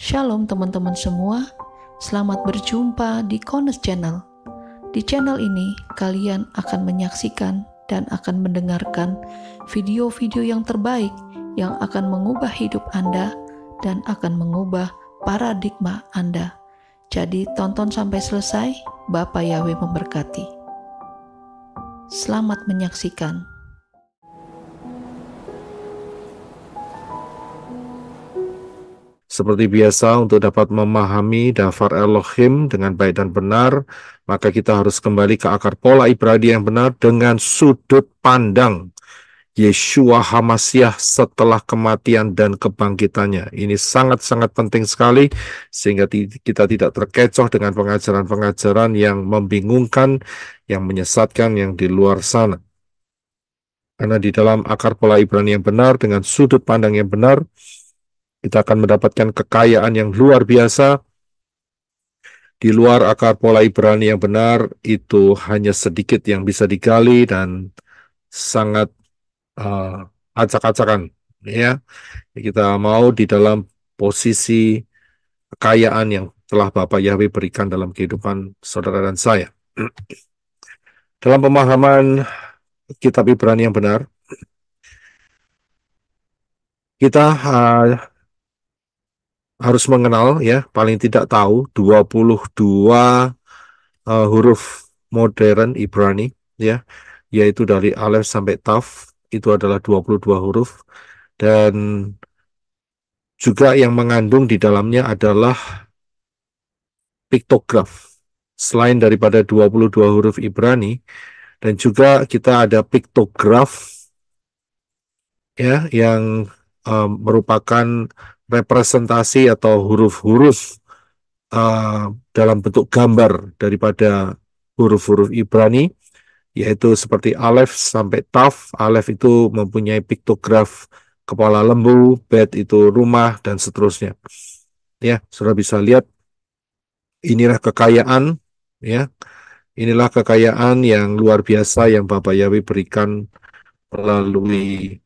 Shalom teman-teman semua, selamat berjumpa di Kones Channel. Di channel ini, kalian akan menyaksikan dan akan mendengarkan video-video yang terbaik yang akan mengubah hidup Anda dan akan mengubah paradigma Anda. Jadi tonton sampai selesai, Bapak Yahweh memberkati. Selamat menyaksikan. Seperti biasa, untuk dapat memahami daftar Elohim dengan baik dan benar, maka kita harus kembali ke akar pola Ibrani yang benar dengan sudut pandang Yeshua HaMashiach setelah kematian dan kebangkitannya. Ini sangat-sangat penting sekali, sehingga kita tidak terkecoh dengan pengajaran-pengajaran yang membingungkan, yang menyesatkan, yang di luar sana. Karena di dalam akar pola Ibrani yang benar, dengan sudut pandang yang benar, kita akan mendapatkan kekayaan yang luar biasa. Di luar akar pola Ibrani yang benar, itu hanya sedikit yang bisa digali dan sangat acak-acakan. Ya, kita mau di dalam posisi kekayaan yang telah Bapak Yahweh berikan dalam kehidupan saudara dan saya. Dalam pemahaman kitab Ibrani yang benar, kita harus mengenal, ya, paling tidak tahu 22 huruf modern Ibrani, ya, yaitu dari Alef sampai Taf, itu adalah 22 huruf, dan juga yang mengandung di dalamnya adalah piktograf. Selain daripada 22 huruf Ibrani, dan juga kita ada piktograf, ya, yang merupakan representasi atau huruf-huruf dalam bentuk gambar daripada huruf-huruf Ibrani, yaitu seperti Alef sampai Taf. Alef itu mempunyai piktograf kepala lembu, Bet itu rumah, dan seterusnya. Ya, sudah bisa lihat, inilah kekayaan, ya, inilah kekayaan yang luar biasa yang Bapak Yahweh berikan melalui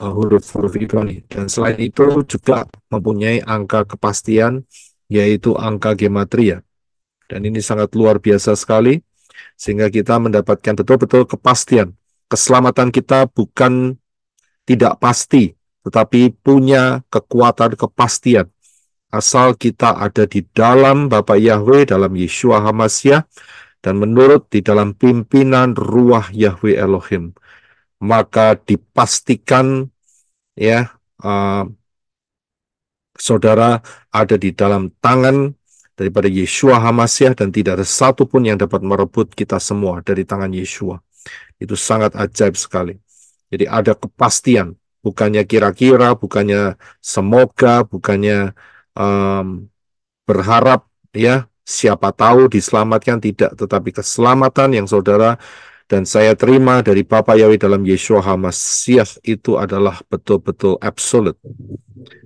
huruf-huruf Ibrani. Dan selain itu juga mempunyai angka kepastian, yaitu angka gematria. Dan ini sangat luar biasa sekali, sehingga kita mendapatkan betul-betul kepastian. Keselamatan kita bukan tidak pasti, tetapi punya kekuatan kepastian. Asal kita ada di dalam Bapa Yahweh, dalam Yeshua HaMashiach, dan menurut di dalam pimpinan Ruach Yahweh Elohim, maka dipastikan, ya, saudara ada di dalam tangan daripada Yeshua HaMashiach, dan tidak ada satupun yang dapat merebut kita semua dari tangan Yeshua. Itu sangat ajaib sekali. Jadi ada kepastian, bukannya kira-kira, bukannya semoga, bukannya berharap, ya, siapa tahu diselamatkan, tidak, tetapi keselamatan yang saudara dan saya terima dari Bapa Yahweh dalam Yeshua HaMashiach itu adalah betul-betul absolute,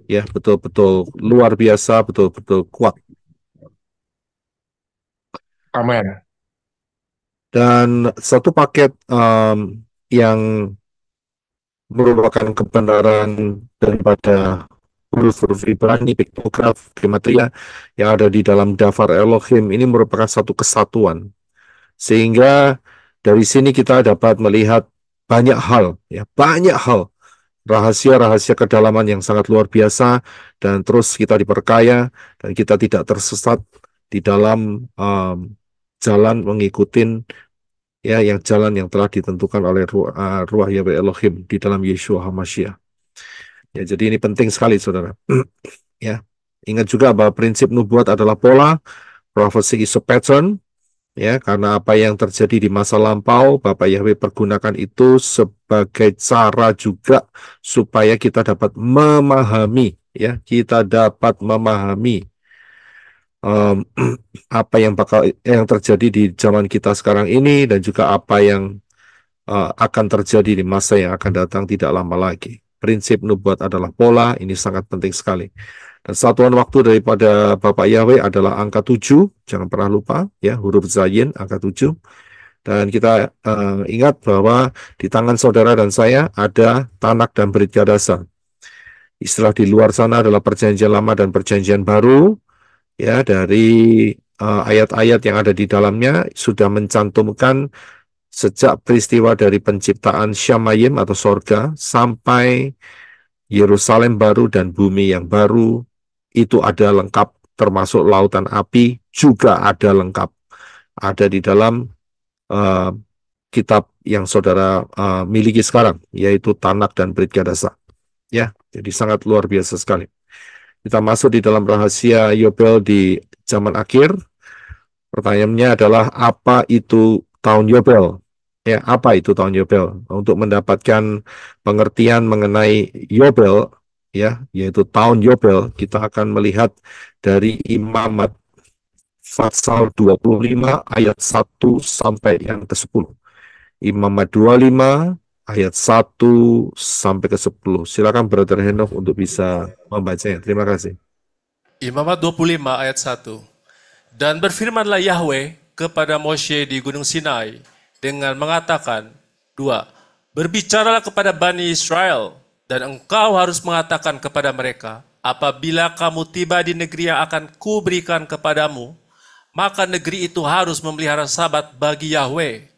ya, betul-betul luar biasa, betul-betul kuat. Amin. Dan satu paket yang merupakan kebenaran daripada huruf-huruf Ibrani, piktograf, gematria yang ada di dalam daftar Elohim, ini merupakan satu kesatuan. Sehingga dari sini kita dapat melihat banyak hal, ya, banyak hal, rahasia-rahasia kedalaman yang sangat luar biasa, dan terus kita diperkaya, dan kita tidak tersesat di dalam jalan mengikuti, ya, yang jalan yang telah ditentukan oleh Ruach Yahweh Elohim di dalam Yeshua HaMashiach. Ya, jadi ini penting sekali, saudara. Ya, ingat juga bahwa prinsip nubuat adalah pola, prophecy is a pattern. Ya, karena apa yang terjadi di masa lampau, Bapak Yahweh pergunakan itu sebagai cara juga supaya kita dapat memahami, ya, kita dapat memahami apa yang terjadi di zaman kita sekarang ini, dan juga apa yang akan terjadi di masa yang akan datang tidak lama lagi. Prinsip nubuat adalah pola, ini sangat penting sekali. Dan satuan waktu daripada Bapak Yahweh adalah angka 7, jangan pernah lupa, ya, huruf Zayin, angka 7. Dan kita ingat bahwa di tangan saudara dan saya ada tanak dan Brit Gadasa. Istilah di luar sana adalah perjanjian lama dan perjanjian baru. Ya, dari ayat-ayat yang ada di dalamnya sudah mencantumkan sejak peristiwa dari penciptaan Syamayim atau sorga sampai Yerusalem baru dan bumi yang baru, itu ada lengkap, termasuk lautan api juga ada lengkap. Ada di dalam uh, kitab yang saudara miliki sekarang, yaitu Tanak dan Brit Gadasa. Ya, jadi sangat luar biasa sekali. Kita masuk di dalam rahasia Yobel di zaman akhir. Pertanyaannya adalah apa itu tahun Yobel? Ya, apa itu tahun Yobel? Untuk mendapatkan pengertian mengenai Yobel, ya, yaitu tahun Yobel, kita akan melihat dari Imamat pasal 25 ayat 1 sampai yang ke-10. Imamat 25 ayat 1 sampai ke-10. Silakan Brother Henok untuk bisa membacanya. Terima kasih. Imamat 25 ayat 1. Dan berfirmanlah Yahweh kepada Moshe di Gunung Sinai dengan mengatakan, 2. Berbicaralah kepada Bani Israel, dan engkau harus mengatakan kepada mereka, apabila kamu tiba di negeri yang akan kuberikan kepadamu, maka negeri itu harus memelihara sabat bagi Yahweh.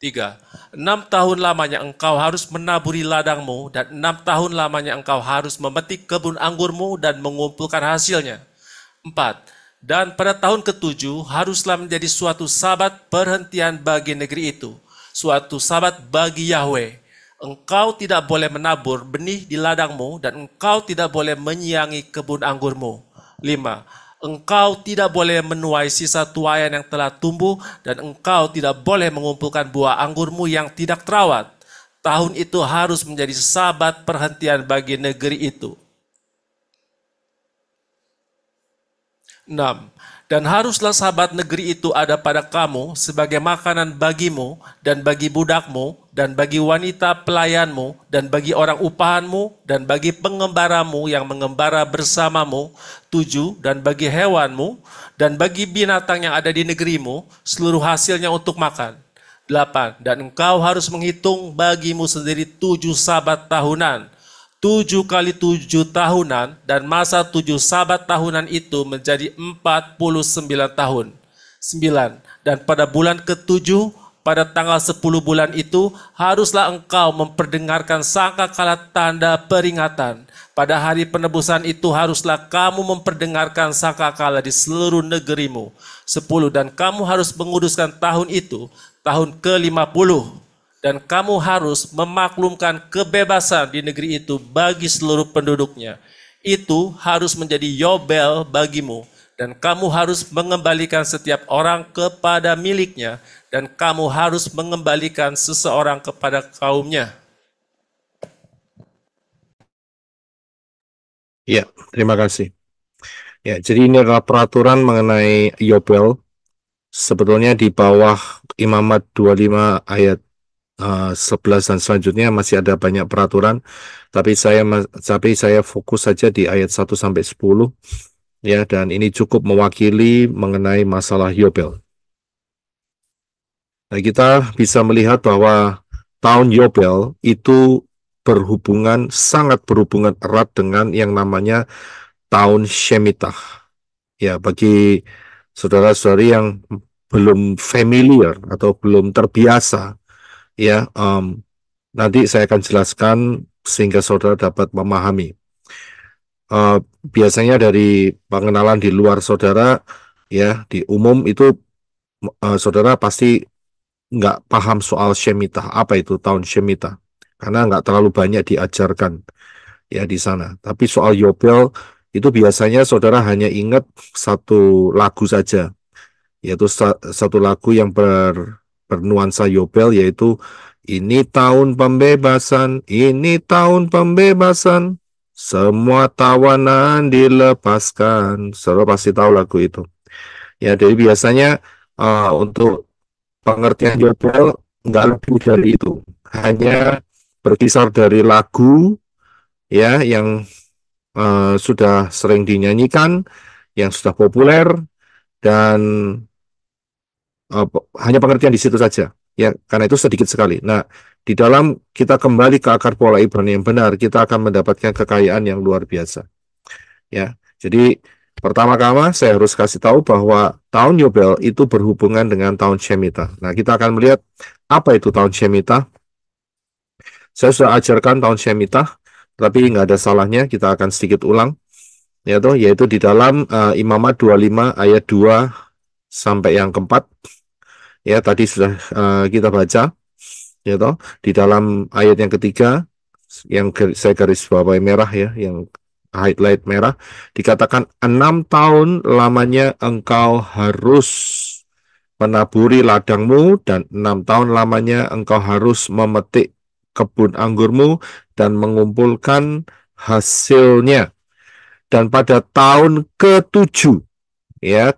3. 6 tahun lamanya engkau harus menaburi ladangmu, dan 6 tahun lamanya engkau harus memetik kebun anggurmu dan mengumpulkan hasilnya. 4. Dan pada tahun ke-7 haruslah menjadi suatu sabat perhentian bagi negeri itu, suatu sabat bagi Yahweh. Engkau tidak boleh menabur benih di ladangmu, dan engkau tidak boleh menyiangi kebun anggurmu. 5. Engkau tidak boleh menuai sisa tuaian yang telah tumbuh, dan engkau tidak boleh mengumpulkan buah anggurmu yang tidak terawat. Tahun itu harus menjadi sabat perhentian bagi negeri itu. 6. Dan haruslah sabat negeri itu ada pada kamu sebagai makanan bagimu dan bagi budakmu dan bagi wanita pelayanmu dan bagi orang upahanmu dan bagi pengembaramu yang mengembara bersamamu. 7. Dan bagi hewanmu dan bagi binatang yang ada di negerimu, seluruh hasilnya untuk makan. 8. Dan engkau harus menghitung bagimu sendiri 7 sabat tahunan, 7 kali 7 tahunan, dan masa 7 sabat tahunan itu menjadi 49 tahun. 9. Dan pada bulan ke-7, pada tanggal 10 bulan itu, haruslah engkau memperdengarkan sangkakala tanda peringatan. Pada hari penebusan itu haruslah kamu memperdengarkan sangkakala di seluruh negerimu. 10. Dan kamu harus menguduskan tahun itu, tahun ke-50. Dan kamu harus memaklumkan kebebasan di negeri itu bagi seluruh penduduknya. Itu harus menjadi Yobel bagimu. Dan kamu harus mengembalikan setiap orang kepada miliknya. Dan kamu harus mengembalikan seseorang kepada kaumnya. Ya, terima kasih. Ya, jadi ini adalah peraturan mengenai Yobel. Sebetulnya di bawah Imamat 25 ayat 11 dan selanjutnya masih ada banyak peraturan, tapi saya fokus saja di ayat 1 sampai 10, ya, dan ini cukup mewakili mengenai masalah Yobel. Nah, kita bisa melihat bahwa tahun Yobel itu sangat berhubungan erat dengan yang namanya tahun Shemitah. Ya, bagi saudara-saudari yang belum familiar atau belum terbiasa, ya, nanti saya akan jelaskan sehingga saudara dapat memahami. Biasanya dari pengenalan di luar saudara, ya, di umum itu saudara pasti nggak paham soal Shemitah. Apa itu tahun Shemitah? Karena nggak terlalu banyak diajarkan, ya, di sana. Tapi soal Yobel itu biasanya saudara hanya ingat satu lagu saja, yaitu satu lagu yang bernuansa Yobel, yaitu ini tahun pembebasan, ini tahun pembebasan, semua tawanan dilepaskan. Saudara pasti tahu lagu itu. Ya, jadi biasanya untuk pengertian Yobel nggak lebih dari itu. Hanya berkisar dari lagu, ya, yang sudah sering dinyanyikan, yang sudah populer, dan hanya pengertian di situ saja, ya, karena itu sedikit sekali. Nah, di dalam kita kembali ke akar pola Ibrani yang benar, kita akan mendapatkan kekayaan yang luar biasa. Ya, jadi pertama-tama saya harus kasih tahu bahwa tahun Yobel itu berhubungan dengan tahun Shemitah. Nah, kita akan melihat apa itu tahun Shemitah. Saya sudah ajarkan tahun Shemitah, tapi nggak ada salahnya kita akan sedikit ulang, yaitu di dalam Imamat 25 ayat 2 sampai yang keempat. Ya, tadi sudah kita baca, di dalam ayat yang ketiga, yang saya garis bawahi merah ya, yang highlight merah, dikatakan 6 tahun lamanya engkau harus menaburi ladangmu, dan 6 tahun lamanya engkau harus memetik kebun anggurmu dan mengumpulkan hasilnya. Dan pada tahun ke-7,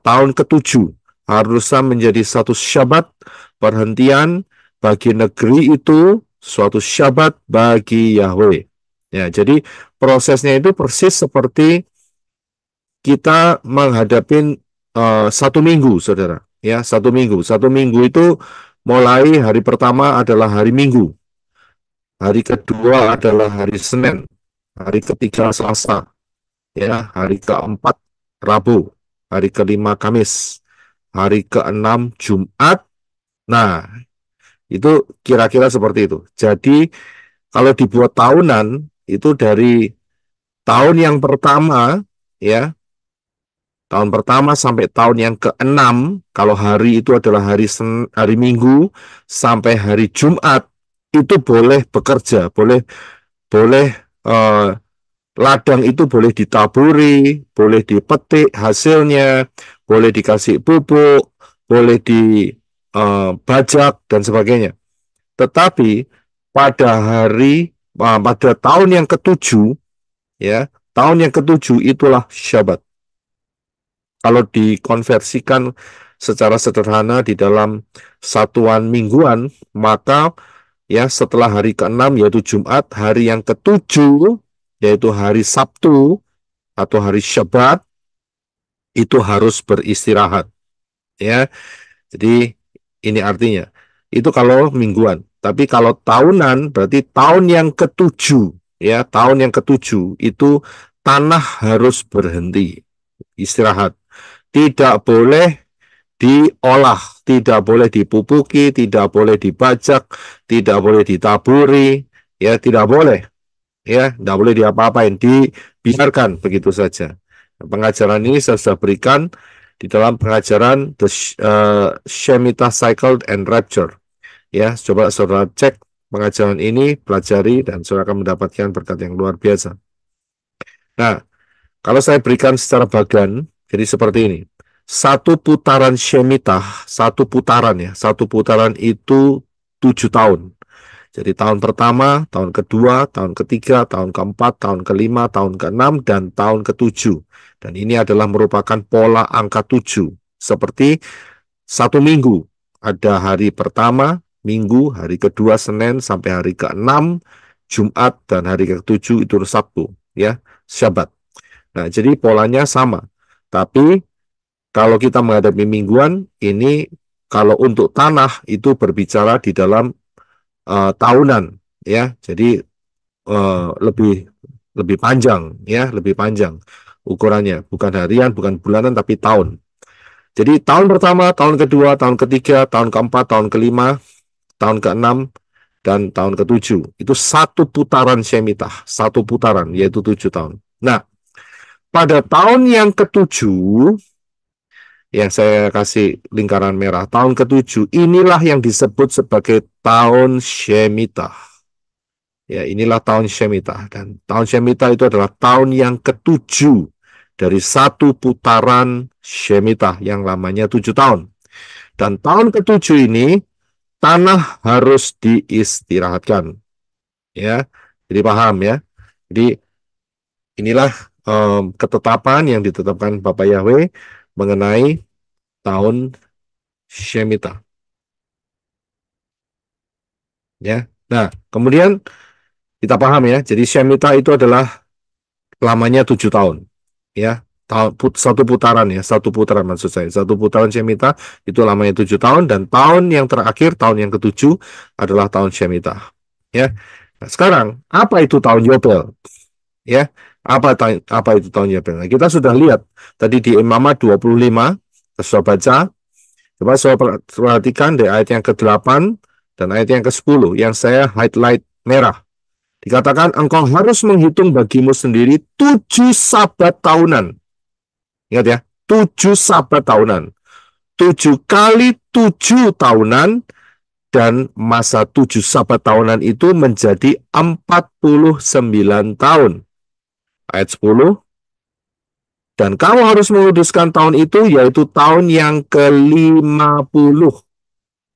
tahun ke-7 harusnya menjadi satu syabat perhentian bagi negeri itu, suatu syabat bagi Yahweh. Ya, jadi prosesnya itu persis seperti kita menghadapi satu minggu, saudara. Ya, satu minggu. Satu minggu itu mulai hari pertama adalah hari Minggu, hari kedua adalah hari Senin, hari ketiga Selasa, ya, hari keempat Rabu, hari kelima Kamis, hari keenam Jumat. Nah, itu kira-kira seperti itu. Jadi kalau dibuat tahunan itu dari tahun yang pertama, ya, tahun pertama sampai tahun yang ke-6, kalau hari itu adalah hari Minggu sampai hari Jumat, itu boleh bekerja, boleh ladang itu boleh ditaburi, boleh dipetik hasilnya, boleh dikasih pupuk, boleh dibajak dan sebagainya. Tetapi pada tahun yang ke-7, ya, tahun yang ke-7 itulah Syabat. Kalau dikonversikan secara sederhana di dalam satuan mingguan, maka ya setelah hari ke-6 yaitu Jumat, hari yang ke-7 yaitu hari Sabtu atau hari Syabat itu harus beristirahat. Ya, jadi ini artinya itu kalau mingguan. Tapi kalau tahunan berarti tahun yang ke-7, ya, tahun yang ke-7 itu tanah harus berhenti, istirahat. Tidak boleh diolah, tidak boleh dipupuki, tidak boleh dibajak, tidak boleh ditaburi, ya, tidak boleh. Ya, tidak boleh diapa-apain, dibiarkan begitu saja. Pengajaran ini saya sudah berikan di dalam pengajaran The Shemitah Cycle and Rapture. Ya, coba saudara cek pengajaran ini, pelajari, dan saudara akan mendapatkan berkat yang luar biasa. Nah, kalau saya berikan secara bagian, jadi seperti ini. Satu putaran Shemitah, satu putaran itu 7 tahun. Jadi tahun pertama, tahun kedua, tahun ketiga, tahun keempat, tahun kelima, tahun keenam, dan tahun ke-7. Dan ini adalah merupakan pola angka 7. Seperti satu minggu. Ada hari pertama, Minggu, hari kedua, Senin, sampai hari ke-6, Jumat, dan hari ke-7 itu Sabtu. Ya, Syabat. Nah, jadi polanya sama. Tapi kalau kita menghadapi mingguan, ini kalau untuk tanah itu berbicara di dalam tahunan, ya, jadi lebih panjang, ya, lebih panjang ukurannya, bukan harian, bukan bulanan, tapi tahun. Jadi tahun pertama, tahun kedua, tahun ketiga, tahun keempat, tahun kelima, tahun keenam, dan tahun ke-7 itu satu putaran Shemitah, satu putaran, yaitu 7 tahun. Nah, pada tahun yang ke-7 yang saya kasih lingkaran merah, tahun ke-7, inilah yang disebut sebagai tahun Shemitah. Ya, inilah tahun Shemitah. Dan tahun Shemitah itu adalah tahun yang ke-7 dari satu putaran Shemitah yang lamanya 7 tahun. Dan tahun ke-7 ini, tanah harus diistirahatkan. Ya, jadi paham ya. Jadi inilah ketetapan yang ditetapkan Bapak Yahweh mengenai tahun Shemitah. Ya. Nah, kemudian kita paham ya. Jadi Shemitah itu adalah lamanya 7 tahun. Ya. Satu putaran ya, satu putaran maksud saya. Satu putaran Shemitah itu lamanya 7 tahun, dan tahun yang terakhir, tahun yang ke-7 adalah tahun Shemitah. Ya. Nah, sekarang apa itu tahun Yobel? Ya, apa itu tahun Yobel? Nah, kita sudah lihat tadi di Imamat 25, kita sudah baca. Coba saya perhatikan di ayat yang ke-8 dan ayat yang ke-10 yang saya highlight merah. Dikatakan engkau harus menghitung bagimu sendiri 7 sabat tahunan. Ingat ya, 7 sabat tahunan. 7 kali 7 tahunan, dan masa 7 sabat tahunan itu menjadi 49 tahun. Ayat 10, dan kamu harus menguduskan tahun itu, yaitu tahun yang ke-50.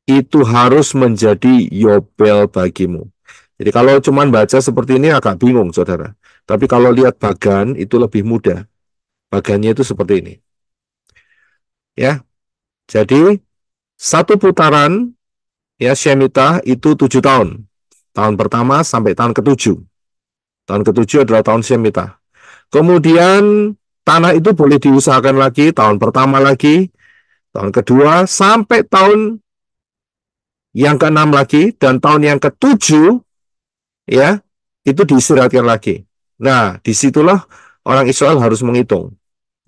Itu harus menjadi Yobel bagimu. Jadi kalau cuma baca seperti ini agak bingung, saudara. Tapi kalau lihat bagan, itu lebih mudah. Bagannya itu seperti ini. Ya, jadi satu putaran ya Shemitah itu 7 tahun. Tahun pertama sampai tahun ke-7. Tahun ke-7 adalah tahun Shemitah. Kemudian tanah itu boleh diusahakan lagi, tahun pertama lagi, tahun kedua, sampai tahun yang ke-6 lagi, dan tahun yang ke-7, ya, itu diistirahatkan lagi. Nah, disitulah orang Israel harus menghitung.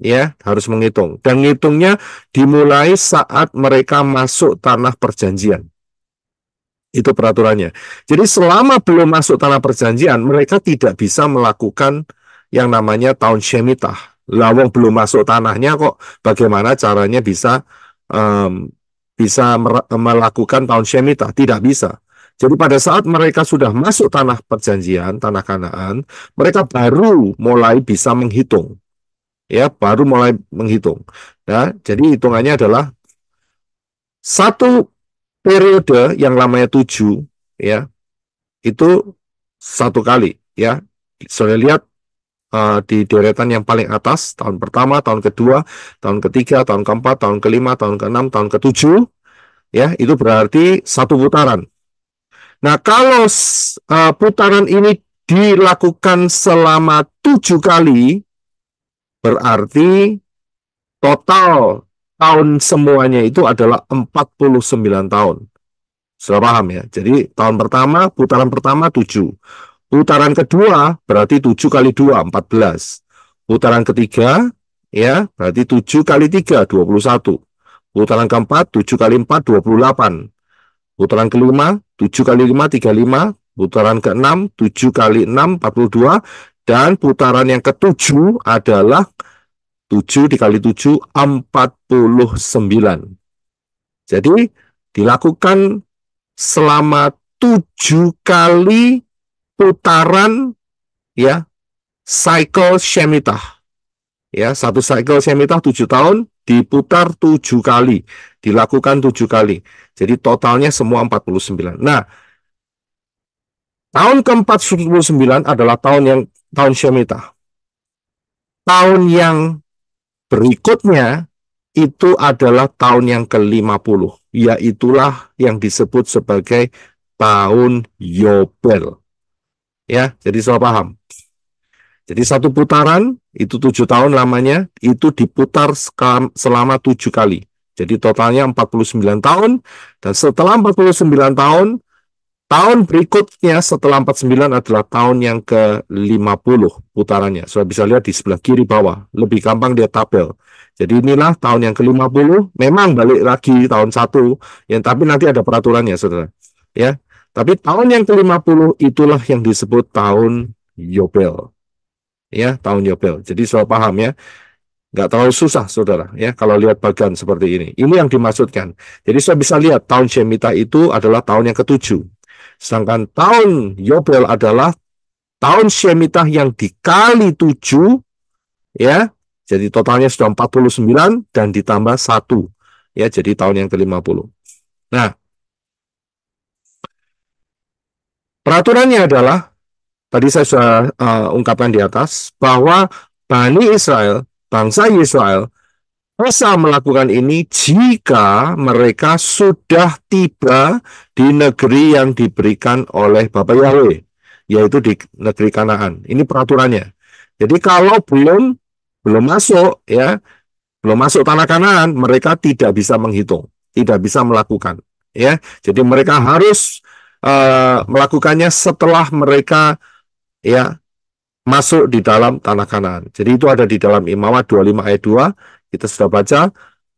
Ya, harus menghitung. Dan ngitungnya dimulai saat mereka masuk tanah perjanjian. Itu peraturannya. Jadi selama belum masuk tanah perjanjian, mereka tidak bisa melakukan yang namanya tahun Shemitah. Lawang belum masuk tanahnya kok, bagaimana caranya bisa melakukan tahun Shemitah? Tidak bisa. Jadi pada saat mereka sudah masuk tanah perjanjian, tanah Kanaan, mereka baru mulai bisa menghitung. Ya, baru mulai menghitung. Nah, jadi hitungannya adalah satu periode yang lamanya 7, ya, itu satu kali, ya. Sudah lihat di deretan yang paling atas, tahun pertama, tahun kedua, tahun ketiga, tahun keempat, tahun kelima, tahun keenam, tahun ke-7, ya, itu berarti satu putaran. Nah, kalau putaran ini dilakukan selama 7 kali, berarti total tahun semuanya itu adalah 49 tahun. Sudah paham ya? Jadi tahun pertama, putaran pertama 7. Putaran kedua berarti 7 kali 2, 14. Putaran ketiga, ya, berarti 7 kali 3, 21. Putaran keempat, 7 kali 4, 28. Putaran kelima, 7 kali 5, 35. Putaran keenam, 7 kali 6, 42. Dan putaran yang ketujuh adalah 7 dikali 7, 49. Jadi dilakukan selama 7 kali putaran, ya, cycle Shemitah. Ya, satu cycle Shemitah 7 tahun diputar 7 kali, dilakukan 7 kali. Jadi totalnya semua 49. Nah, tahun ke-49 adalah tahun Shemitah. Tahun yang berikutnya itu adalah tahun yang ke-50, yaitulah yang disebut sebagai tahun Yobel. Ya, jadi salah paham. Jadi satu putaran itu 7 tahun lamanya, itu diputar selama 7 kali. Jadi totalnya 49 tahun, dan setelah 49 tahun, tahun berikutnya setelah 49 adalah tahun yang ke-50 putarannya. Sudah bisa lihat di sebelah kiri bawah, lebih gampang dia tabel. Jadi inilah tahun yang ke-50, memang balik lagi tahun 1, yang tapi nanti ada peraturannya, saudara. Ya, tapi tahun yang ke-50 itulah yang disebut tahun Yobel. Ya, tahun Yobel. Jadi saudara paham ya, nggak terlalu susah, saudara. Ya, kalau lihat bagan seperti ini, ini yang dimaksudkan. Jadi saya bisa lihat tahun Shemitah itu adalah tahun yang ke-7. Sedangkan tahun Yobel adalah tahun Shemitah yang dikali 7, ya. Jadi totalnya sudah 49 dan ditambah 1. Ya, jadi tahun yang ke-50. Nah, peraturannya adalah, tadi saya sudah ungkapkan di atas, bahwa Bani Israel, bangsa Israel, bisa melakukan ini jika mereka sudah tiba di negeri yang diberikan oleh Bapa Yahweh, yaitu di negeri Kanaan. Ini peraturannya. Jadi kalau belum masuk, ya, belum masuk tanah Kanaan, mereka tidak bisa menghitung, tidak bisa melakukan. Ya, jadi mereka harus melakukannya setelah mereka ya masuk di dalam tanah Kanaan. Jadi itu ada di dalam Imamat 25 ayat 2. Kita sudah baca,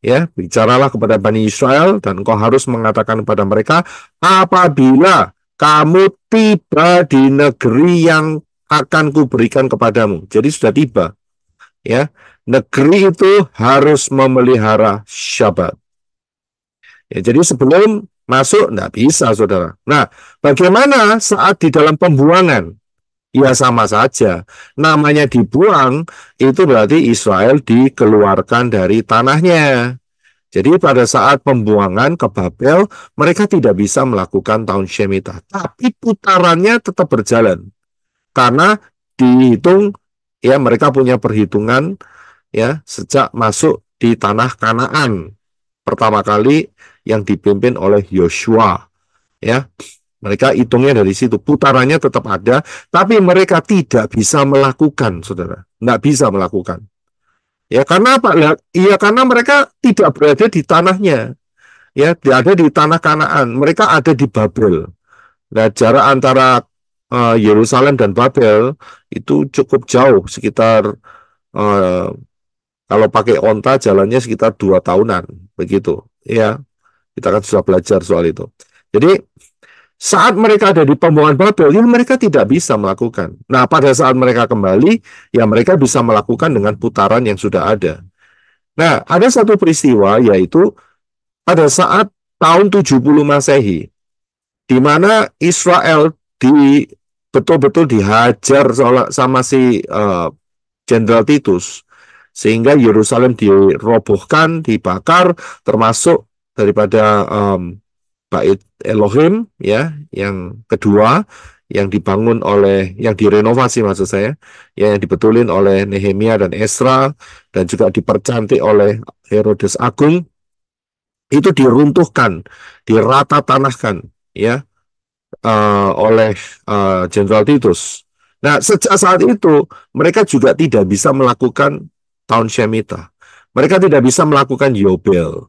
ya, bicaralah kepada Bani Israel dan engkau harus mengatakan kepada mereka, apabila kamu tiba di negeri yang akan kuberikan kepadamu. Jadi sudah tiba. Ya, negeri itu harus memelihara Syabat. Ya, jadi sebelum masuk tidak bisa, saudara. Nah, bagaimana saat di dalam pembuangan? Ya sama saja. Namanya dibuang, itu berarti Israel dikeluarkan dari tanahnya. Jadi pada saat pembuangan ke Babel, mereka tidak bisa melakukan tahun Shemitah. Tapi putarannya tetap berjalan. Karena dihitung, ya mereka punya perhitungan ya sejak masuk di tanah Kanaan. Pertama kali yang dipimpin oleh Yosua. Ya, mereka hitungnya dari situ. Putarannya tetap ada, tapi mereka tidak bisa melakukan, saudara. Tidak bisa melakukan. Ya, karena apa? Ya, karena mereka tidak berada di tanahnya. Ya, tidak ada di tanah Kanaan. Mereka ada di Babel. Nah, jarak antara Yerusalem dan Babel itu cukup jauh, sekitar kalau pakai onta jalannya sekitar 2 tahunan, begitu. Ya, kita kan sudah belajar soal itu. Jadi saat mereka ada di pembuangan Babel, ya mereka tidak bisa melakukan. Nah, pada saat mereka kembali, ya mereka bisa melakukan dengan putaran yang sudah ada. Nah, ada satu peristiwa, yaitu pada saat tahun 70 Masehi, di mana Israel betul-betul dihajar sama si Jenderal Titus, sehingga Yerusalem dirobohkan, dibakar, termasuk daripada Bait Elohim, ya, yang kedua yang dibangun yang direnovasi maksud saya, yang dibetulin oleh Nehemia dan Esra, dan juga dipercantik oleh Herodes Agung, itu diruntuhkan, dirata tanahkan, ya, oleh Jenderal Titus. Nah, sejak saat itu mereka juga tidak bisa melakukan tahun Shemitah. Mereka tidak bisa melakukan Yobel.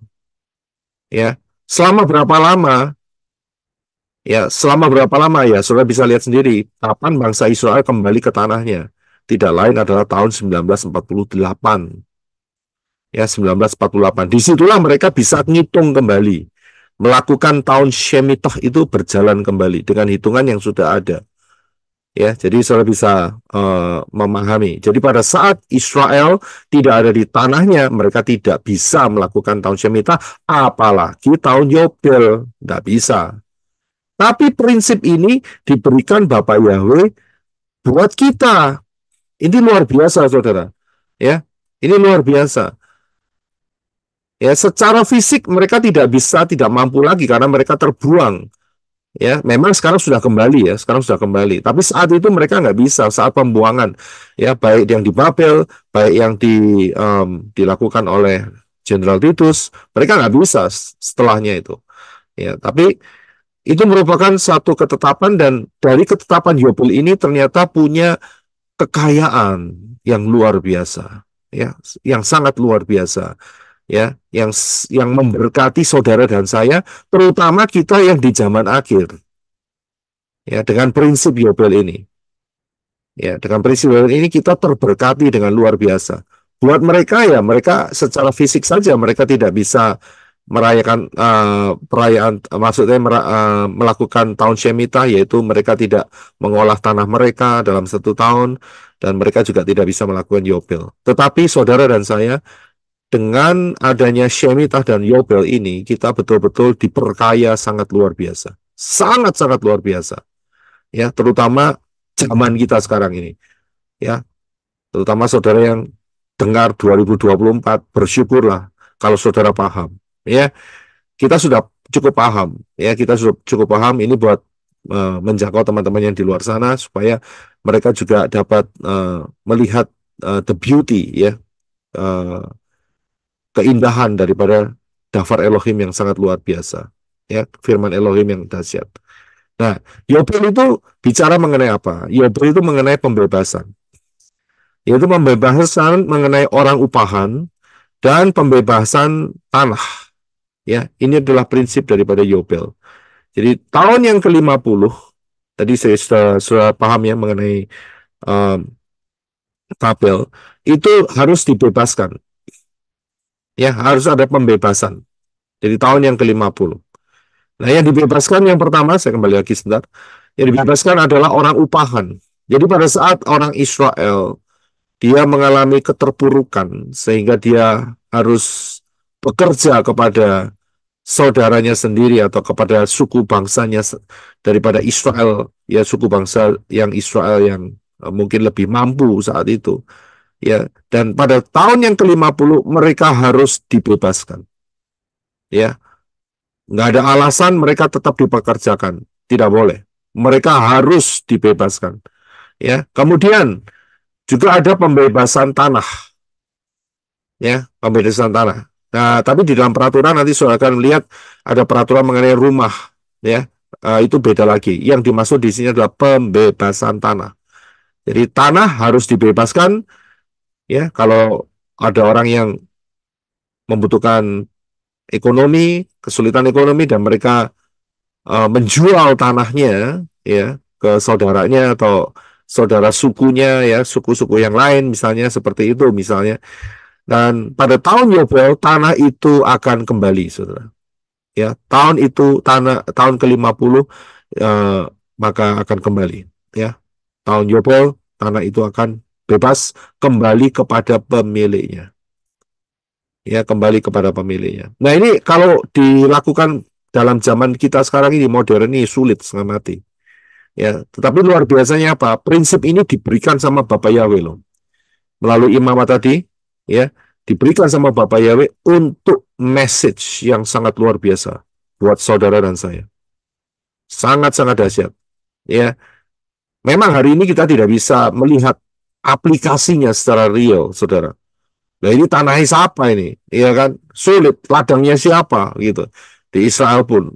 Ya, selama berapa lama? Ya, selama berapa lama ya? Saudara bisa lihat sendiri kapan bangsa Israel kembali ke tanahnya. Tidak lain adalah tahun 1948. Ya, 1948. Disitulah mereka bisa ngitung kembali. Melakukan tahun Shemitah itu berjalan kembali dengan hitungan yang sudah ada. Ya, jadi saudara bisa memahami. Jadi pada saat Israel tidak ada di tanahnya, mereka tidak bisa melakukan tahun Shemitah, apalagi tahun Yobel, tidak bisa. Tapi prinsip ini diberikan Bapak Yahweh buat kita. Ini luar biasa, saudara. Ya, ini luar biasa. Ya, secara fisik mereka tidak mampu lagi karena mereka terbuang. Ya, memang sekarang sudah kembali ya, sekarang sudah kembali. Tapi saat itu mereka nggak bisa saat pembuangan. Ya, baik yang di Babel, baik yang dilakukan oleh Jenderal Titus, mereka nggak bisa setelahnya itu. Ya, tapi itu merupakan satu ketetapan, dan dari ketetapan Yobel ini ternyata punya kekayaan yang luar biasa, ya, yang sangat luar biasa, ya, yang memberkati saudara dan saya, terutama kita yang di zaman akhir, ya, dengan prinsip Yobel ini, ya, dengan prinsip Yobel ini kita terberkati dengan luar biasa. Buat mereka ya, mereka secara fisik saja mereka tidak bisa merayakan perayaan, maksudnya melakukan tahun Shemitah, yaitu mereka tidak mengolah tanah mereka dalam 1 tahun, dan mereka juga tidak bisa melakukan Yobel. Tetapi saudara dan saya, dengan adanya Shemitah dan Yobel ini, kita betul-betul diperkaya sangat luar biasa, sangat-sangat luar biasa, ya, terutama zaman kita sekarang ini, ya, terutama saudara yang dengar 2024, bersyukurlah kalau saudara paham. Ya, kita sudah cukup paham. Ya, kita sudah cukup paham ini buat menjangkau teman-teman yang di luar sana supaya mereka juga dapat melihat the beauty, ya, keindahan daripada Dafar Elohim yang sangat luar biasa. Ya, firman Elohim yang dahsyat. Nah, Yobel itu bicara mengenai apa? Yobel itu mengenai pembebasan. Yaitu pembebasan mengenai orang upahan dan pembebasan tanah. Ya, ini adalah prinsip daripada Yobel. Jadi tahun yang ke-50, tadi saya sudah paham ya mengenai um, tabel, itu harus dibebaskan. Ya, harus ada pembebasan. Jadi tahun yang ke-50. Nah, yang dibebaskan yang pertama, saya kembali lagi sebentar. Yang dibebaskan adalah orang upahan. Jadi pada saat orang Israel, dia mengalami keterpurukan, sehingga dia harus bekerja kepada saudaranya sendiri atau kepada suku bangsanya daripada Israel, ya suku bangsa yang Israel yang mungkin lebih mampu saat itu. Ya, dan pada tahun yang ke-50 mereka harus dibebaskan. Ya, nggak ada alasan mereka tetap dipekerjakan, tidak boleh. Mereka harus dibebaskan. Ya, kemudian juga ada pembebasan tanah. Ya, pembebasan tanah. Nah, tapi di dalam peraturan nanti saudara akan melihat ada peraturan mengenai rumah. Ya, itu beda lagi. Yang dimaksud di sini adalah pembebasan tanah. Jadi tanah harus dibebaskan. Ya, kalau ada orang yang membutuhkan ekonomi, kesulitan ekonomi, dan mereka menjual tanahnya ya ke saudaranya atau saudara sukunya, ya suku-suku yang lain misalnya, seperti itu misalnya. Dan pada tahun Yobel tanah itu akan kembali, saudara. Ya, tahun itu tahun ke-50 maka akan kembali. Ya, tahun Yobel tanah itu akan bebas kembali kepada pemiliknya. Ya, kembali kepada pemiliknya. Nah, ini kalau dilakukan dalam zaman kita sekarang ini, modern ini, sulit setengah mati. Ya, tetapi luar biasanya apa? Prinsip ini diberikan sama Bapak Yahweh loh. Melalui imamat tadi, ya, diberikan sama Bapak Yahweh untuk message yang sangat luar biasa buat saudara dan saya. Sangat-sangat dahsyat. Ya, memang hari ini kita tidak bisa melihat aplikasinya secara real, saudara. Nah, ini tanahnya siapa ini? Iya kan? Sulit, ladangnya siapa gitu. Di Israel pun,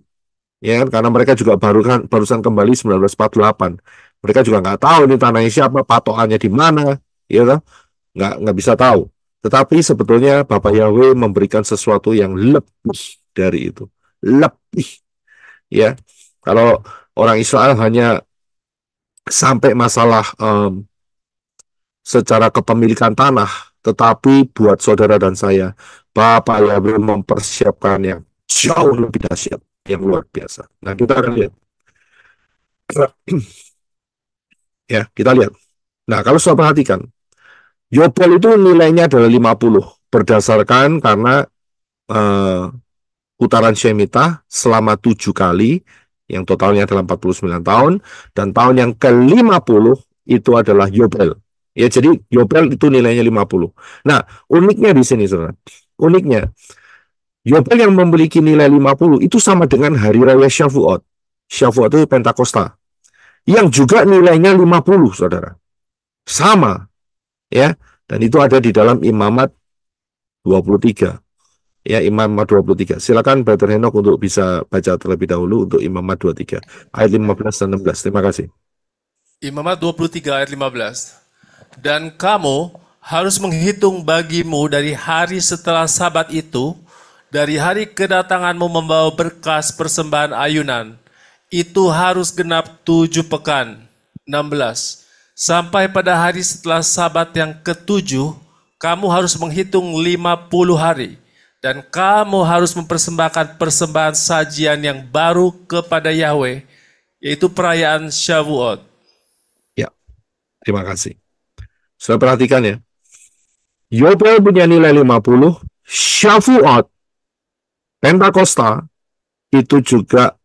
ya kan? Karena mereka juga barusan kembali 1948. Mereka juga nggak tahu ini tanahnya siapa, patokannya di mana, ya kan? Nggak bisa tahu. Tetapi sebetulnya Bapak Yahweh memberikan sesuatu yang lebih dari itu. Lebih, ya. Kalau orang Israel hanya sampai masalah secara kepemilikan tanah, tetapi buat saudara dan saya, Bapak Yahweh mempersiapkan yang jauh lebih dahsyat, yang luar biasa. Nah, kita akan lihat. Ya, kita lihat. Nah, kalau saya perhatikan, Yobel itu nilainya adalah 50, berdasarkan karena putaran Shemitah selama 7 kali, yang totalnya adalah 49 tahun, dan tahun yang ke-50 itu adalah Yobel. Ya, jadi Yobel itu nilainya 50. Nah, uniknya di sini, saudara. Uniknya, Yobel yang memiliki nilai 50 itu sama dengan Hari Raya Shavuot. Shavuot itu Pentakosta. Yang juga nilainya 50, saudara. Sama. Ya, dan itu ada di dalam Imamat 23. Ya, Imamat 23. Silakan Brother Henok untuk bisa baca terlebih dahulu untuk Imamat 23. Ayat 15 dan 16. Terima kasih. Imamat 23 ayat 15. Dan kamu harus menghitung bagimu dari hari setelah Sabat itu, dari hari kedatanganmu membawa berkas persembahan ayunan, itu harus genap 7 pekan. 16. Sampai pada hari setelah Sabat yang ke-7, kamu harus menghitung 50 hari, dan kamu harus mempersembahkan persembahan sajian yang baru kepada Yahweh, yaitu perayaan Shavuot. Ya, terima kasih. Sudah perhatikan ya. Yobel punya nilai 50, Shavuot, Pentakosta, itu juga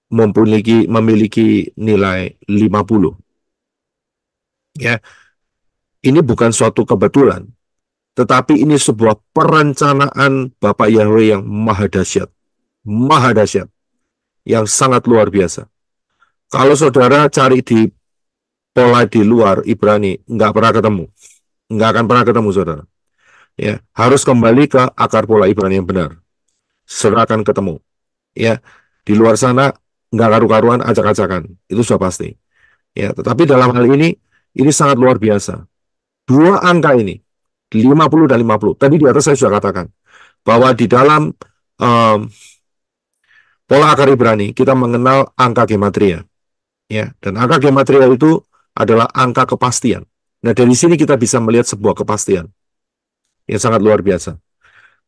memiliki nilai 50. Ya, ini bukan suatu kebetulan, tetapi ini sebuah perencanaan Bapak Yahweh yang maha dahsyat, yang sangat luar biasa. Kalau saudara cari di pola di luar Ibrani, nggak akan pernah ketemu, saudara. Ya, harus kembali ke akar pola Ibrani yang benar. Saudara akan ketemu. Ya, di luar sana nggak karu-karuan, acak-acakan, itu sudah pasti. Ya, tetapi dalam hal ini sangat luar biasa. Dua angka ini, 50 dan 50. Tadi di atas saya sudah katakan bahwa di dalam pola akar Ibrani, kita mengenal angka gematria. Ya, dan angka gematria itu adalah angka kepastian. Nah, dari sini kita bisa melihat sebuah kepastian yang sangat luar biasa.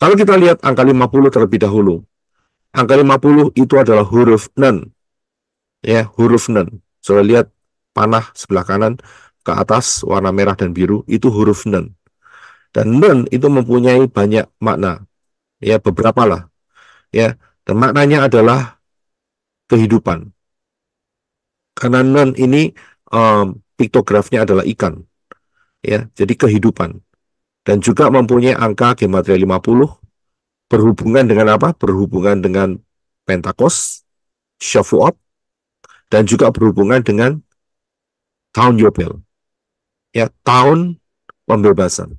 Kalau kita lihat angka 50 terlebih dahulu, angka 50 itu adalah huruf nun. Ya, huruf nun. Saudara lihat panah sebelah kanan ke atas warna merah dan biru itu huruf nun. Dan nun itu mempunyai banyak makna. Ya, beberapa lah. Ya, dan maknanya adalah kehidupan. Karena nun ini piktografnya adalah ikan. Ya, jadi kehidupan. Dan juga mempunyai angka gematria 50 berhubungan dengan apa? Berhubungan dengan Pentakos, Shavuot, dan juga berhubungan dengan tahun Yobel. Ya, tahun pembebasan.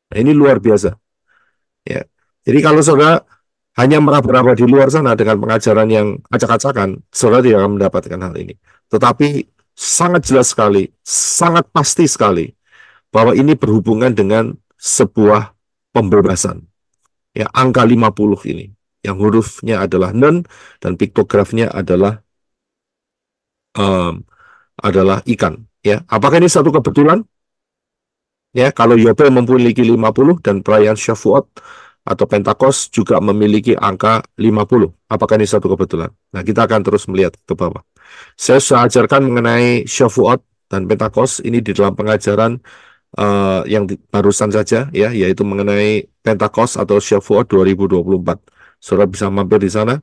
Nah, ini luar biasa. Ya. Jadi kalau saudara hanya meraba-raba di luar sana dengan pengajaran yang acak-acakan, saudara tidak akan mendapatkan hal ini. Tetapi sangat jelas sekali, sangat pasti sekali bahwa ini berhubungan dengan sebuah pembebasan. Ya, angka 50 ini yang hurufnya adalah nun dan piktografnya adalah ikan. Ya, apakah ini satu kebetulan? Ya, kalau Yobel memiliki 50 dan perayaan Shavuot atau Pentakos juga memiliki angka 50. Apakah ini satu kebetulan? Nah, kita akan terus melihat ke bawah. Saya sudah ajarkan mengenai Shavuot dan Pentakos ini di dalam pengajaran yang barusan saja, ya, yaitu mengenai Pentakos atau Shavuot 2024. Saudara bisa mampir di sana,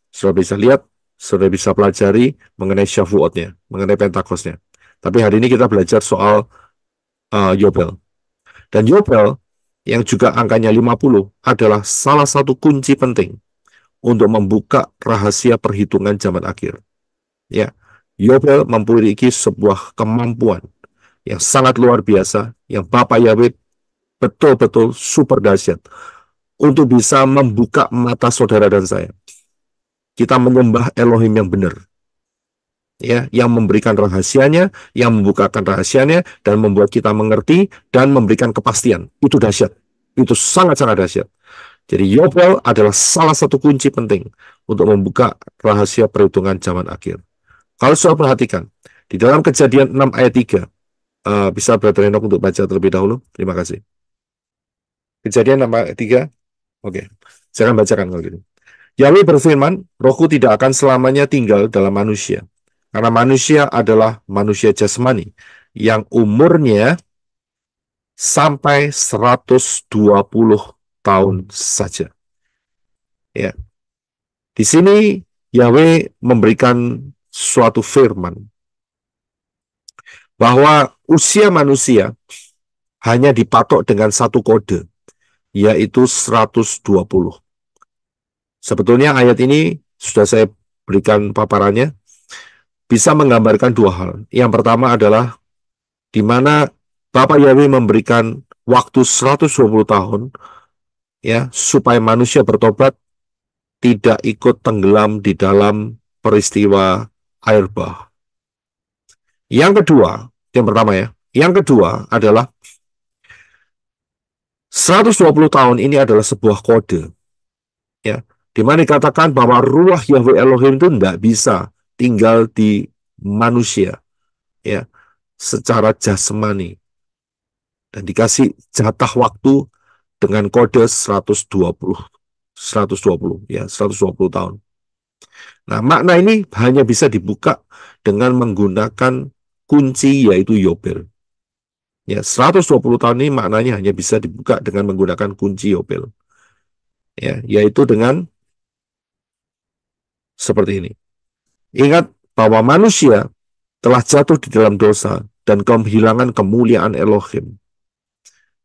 saudara bisa lihat, saudara bisa pelajari mengenai Shavuotnya, mengenai Pentakosnya. Tapi hari ini kita belajar soal Yobel. Dan Yobel yang juga angkanya 50 adalah salah satu kunci penting untuk membuka rahasia perhitungan zaman akhir. Ya, Yobel memiliki sebuah kemampuan yang sangat luar biasa, yang Bapak Yahweh betul-betul super dahsyat untuk bisa membuka mata saudara dan saya. Kita menyembah Elohim yang benar. Ya, yang memberikan rahasianya, yang membukakan rahasianya, dan membuat kita mengerti dan memberikan kepastian. Itu dahsyat. Itu sangat-sangat dahsyat. Jadi Yobel adalah salah satu kunci penting untuk membuka rahasia perhitungan zaman akhir. Kalau saudara perhatikan, di dalam Kejadian 6 ayat 3, bisa Brother Enoch untuk baca terlebih dahulu. Terima kasih. Kejadian 6 ayat 3. Oke, saya akan bacakan kalau gitu. Yahweh berfirman, rohku tidak akan selamanya tinggal dalam manusia. Karena manusia adalah manusia jasmani yang umurnya sampai 120 tahun saja. Ya. Di sini Yahweh memberikan suatu firman bahwa usia manusia hanya dipatok dengan satu kode, yaitu 120. Sebetulnya ayat ini sudah saya berikan paparannya, bisa menggambarkan dua hal. Yang pertama adalah di mana Bapak Yahweh memberikan waktu 120 tahun ya supaya manusia bertobat, tidak ikut tenggelam di dalam peristiwa air bah. Yang kedua, yang pertama ya. Yang kedua adalah 120 tahun ini adalah sebuah kode. Ya, di mana dikatakan bahwa ruah Yahweh Elohim itu tidak bisa tinggal di manusia ya secara jasmani, dan dikasih jatah waktu dengan kode 120 ya 120 tahun. Nah, makna ini hanya bisa dibuka dengan menggunakan kunci yaitu Yobel. Ya, 120 tahun ini maknanya hanya bisa dibuka dengan menggunakan kunci Yobel. Ya, yaitu dengan seperti ini. Ingat bahwa manusia telah jatuh di dalam dosa dan kehilangan kemuliaan Elohim.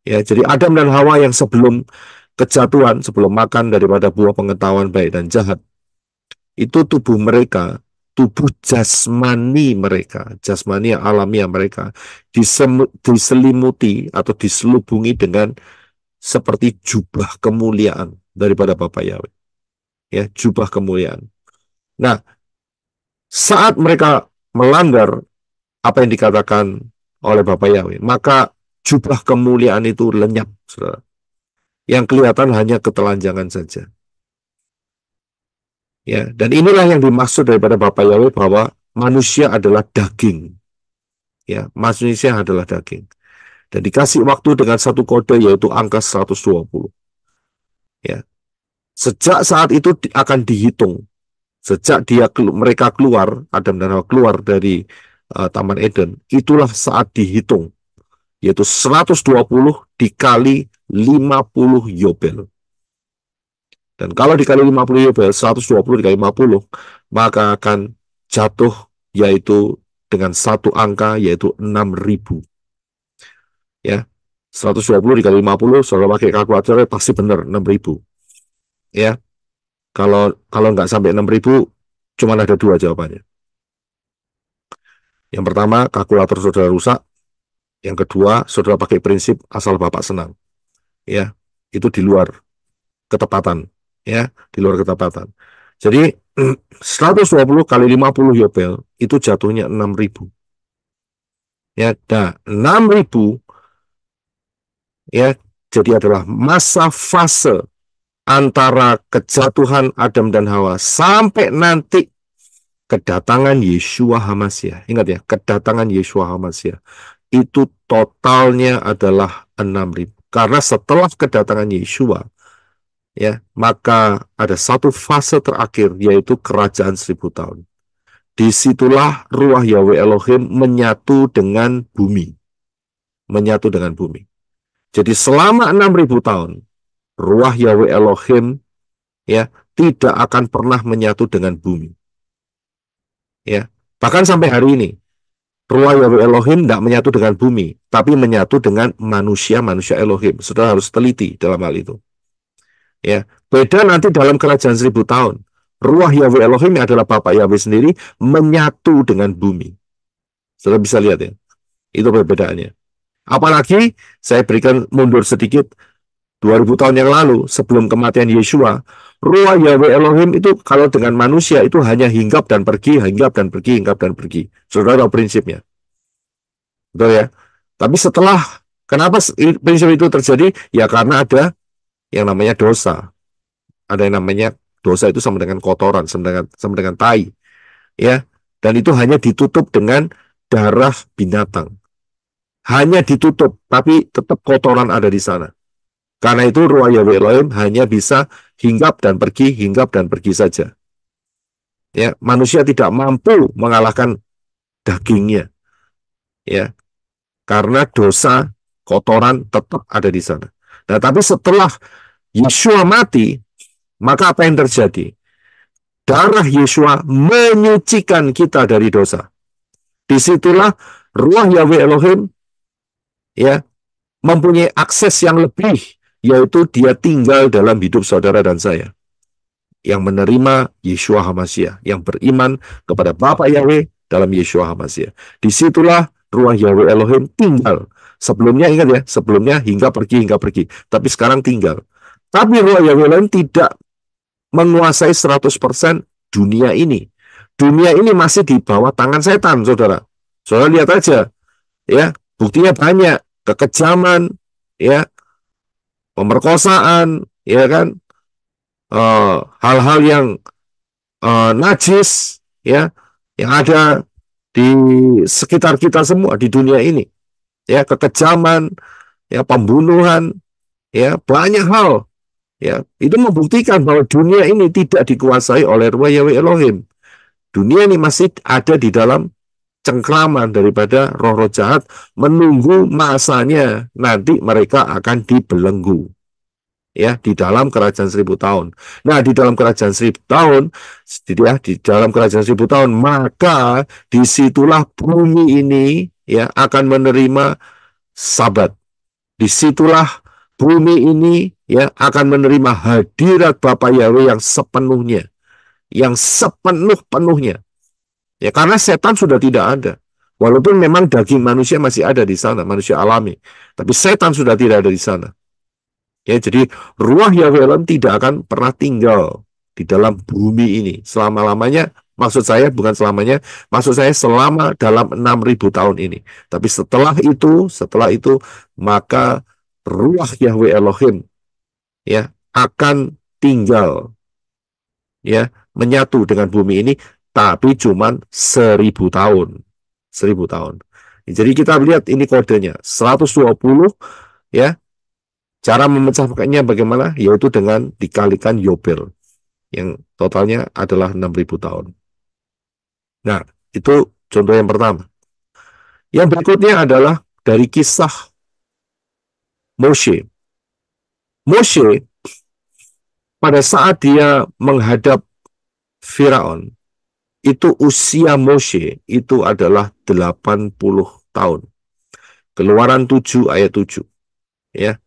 Ya, jadi Adam dan Hawa yang sebelum kejatuhan, sebelum makan daripada buah pengetahuan baik dan jahat, itu tubuh mereka, tubuh jasmani mereka, jasmani alamiah mereka, diselimuti atau diselubungi dengan seperti jubah kemuliaan daripada Bapa Yahweh. Ya, jubah kemuliaan. Nah, saat mereka melanggar apa yang dikatakan oleh Bapa Yahweh, maka jubah kemuliaan itu lenyap, saudara. Yang kelihatan hanya ketelanjangan saja. Ya, dan inilah yang dimaksud daripada Bapak Yahweh bahwa manusia adalah daging. Ya, manusia adalah daging. Dan dikasih waktu dengan satu kode yaitu angka 120. Ya. Sejak saat itu akan dihitung. Sejak mereka keluar, Adam dan Hawa keluar dari Taman Eden, itulah saat dihitung, yaitu 120 dikali 50 Yobel. Dan kalau dikali 50 Yobel, 120 dikali 50, maka akan jatuh yaitu dengan satu angka yaitu 6.000. Ya. 120 dikali 50, saudara pakai kalkulator pasti benar 6.000. Ya. Kalau nggak sampai 6.000, cuma ada dua jawabannya. Yang pertama, kalkulator saudara rusak. Yang kedua, saudara pakai prinsip asal Bapak senang. Ya, itu di luar ketepatan. Ya, di luar ketepatan. Jadi 120 kali 50 Yobel itu jatuhnya 6.000. Ya, nah 6.000 ya, jadi adalah masa fase antara kejatuhan Adam dan Hawa sampai nanti kedatangan Yeshua HaMashiach. Ingat ya, kedatangan Yeshua HaMashiach itu totalnya adalah 6.000. Karena setelah kedatangan Yeshua, ya, maka ada satu fase terakhir yaitu kerajaan 1.000 tahun. Disitulah ruah Yahweh Elohim menyatu dengan bumi. Menyatu dengan bumi. Jadi selama 6.000 tahun, ruah Yahweh Elohim ya tidak akan pernah menyatu dengan bumi. Ya, bahkan sampai hari ini ruah Yahweh Elohim tidak menyatu dengan bumi, tapi menyatu dengan manusia Elohim. Saudara harus teliti dalam hal itu. Ya, beda nanti dalam kerajaan 1.000 tahun. Ruah Yahweh Elohim yang adalah Bapak Yahweh sendiri menyatu dengan bumi. Saudara bisa lihat ya, itu perbedaannya. Apalagi saya berikan mundur sedikit, 2000 tahun yang lalu sebelum kematian Yeshua, ruah Yahweh Elohim itu kalau dengan manusia itu hanya hinggap dan pergi, hinggap dan pergi, hinggap dan pergi. Saudara tahu prinsipnya. Betul ya? Tapi setelah, kenapa prinsip itu terjadi? Ya karena ada yang namanya dosa. Ada yang namanya dosa itu sama dengan kotoran, sama dengan tai. Ya, dan itu hanya ditutup dengan darah binatang. Hanya ditutup, tapi tetap kotoran ada di sana. Karena itu ruah Yahweh Elohim hanya bisa hinggap dan pergi saja. Ya, manusia tidak mampu mengalahkan dagingnya. Ya, karena dosa kotoran tetap ada di sana. Nah, tapi setelah Yeshua mati, maka apa yang terjadi? Darah Yeshua menyucikan kita dari dosa. Disitulah ruah Yahweh Elohim ya mempunyai akses yang lebih, yaitu dia tinggal dalam hidup saudara dan saya yang menerima Yeshua HaMashiach, yang beriman kepada Bapa Yahweh dalam Yeshua HaMashiach. Disitulah ruah Yahweh Elohim tinggal. Sebelumnya ingat ya, sebelumnya hingga pergi, tapi sekarang tinggal. Tapi ruah Yahweh Elohim tidak menguasai 100% dunia ini. Dunia ini masih di bawah tangan setan, saudara. Saudara lihat aja, ya, buktinya banyak, kekejaman, ya, pemerkosaan, ya kan, hal-hal yang najis, ya, yang ada di sekitar kita semua di dunia ini, ya, kekejaman, ya, pembunuhan, ya, banyak hal. Ya, itu membuktikan bahwa dunia ini tidak dikuasai oleh ruah Yahweh Elohim. Dunia ini masih ada di dalam cengkraman daripada roh-roh jahat, menunggu masanya nanti mereka akan dibelenggu. Ya, di dalam kerajaan 1.000 tahun. Nah, di dalam kerajaan 1.000 tahun, ya, di dalam kerajaan 1.000 tahun, maka disitulah bumi ini ya akan menerima Sabat. Disitulah bumi ini ya akan menerima hadirat Bapa Yahweh yang sepenuhnya, yang sepenuh-penuhnya. Ya karena setan sudah tidak ada. Walaupun memang daging manusia masih ada di sana, manusia alami, tapi setan sudah tidak ada di sana. Ya jadi ruah Yahweh Elohim tidak akan pernah tinggal di dalam bumi ini selama-lamanya. Maksud saya bukan selamanya, maksud saya selama dalam 6.000 tahun ini. Tapi setelah itu maka ruah Yahweh Elohim ya akan tinggal ya menyatu dengan bumi ini, tapi cuman 1000 tahun. 1000 tahun. Jadi kita lihat ini kodenya 120 ya. Cara memecahkannya bagaimana? Yaitu dengan dikalikan Yobel yang totalnya adalah 6000 tahun. Nah, itu contoh yang pertama. Yang berikutnya adalah dari kisah Moshe. Moshe pada saat dia menghadap Firaun, itu usia Moshe itu adalah 80 tahun. Keluaran 7 ayat 7. Ya,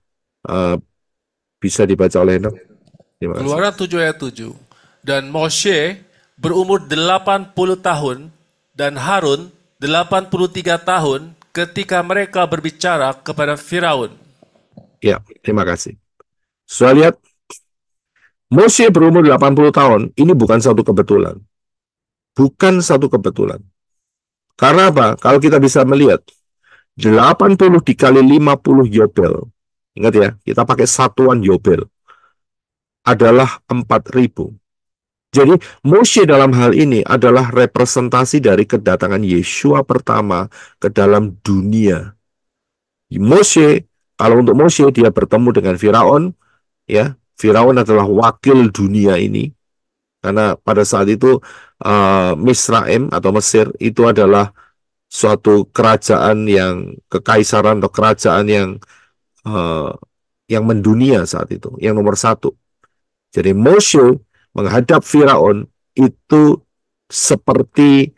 bisa dibaca oleh Enoch. Terima kasih. Keluaran 7 ayat 7. Dan Moshe berumur 80 tahun dan Harun 83 tahun ketika mereka berbicara kepada Firaun. Ya, terima kasih. Sudah lihat, Moshe berumur 80 tahun, ini bukan satu kebetulan. Bukan satu kebetulan. Karena apa? Kalau kita bisa melihat, 80 dikali 50 Yobel, ingat ya, kita pakai satuan Yobel, adalah 4000. Jadi Moshe dalam hal ini adalah representasi dari kedatangan Yeshua pertama ke dalam dunia. Moshe, kalau untuk Moshe dia bertemu dengan Firaun, ya, Firaun adalah wakil dunia ini, karena pada saat itu Misraim atau Mesir itu adalah suatu kerajaan yang kekaisaran atau kerajaan yang mendunia saat itu, yang nomor satu. Jadi Moshe menghadap Firaun itu seperti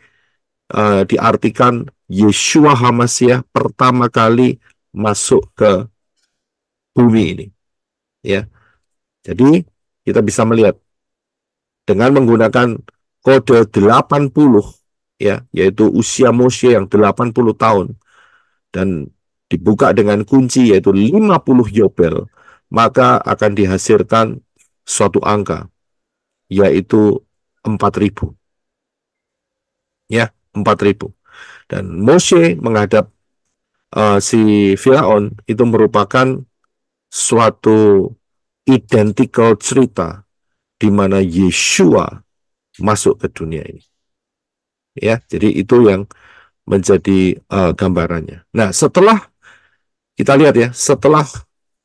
diartikan Yeshua HaMashiach pertama kali masuk ke bumi ini. Ya, jadi kita bisa melihat dengan menggunakan kode 80, ya, yaitu usia Moshe yang 80 tahun dan dibuka dengan kunci yaitu 50 Yobel, maka akan dihasilkan suatu angka yaitu 4000. Ya, 4000. Dan Moshe menghadap si Firaun itu merupakan suatu identical cerita di mana Yeshua masuk ke dunia ini. Ya, jadi itu yang menjadi gambarannya. Nah, setelah kita lihat ya, setelah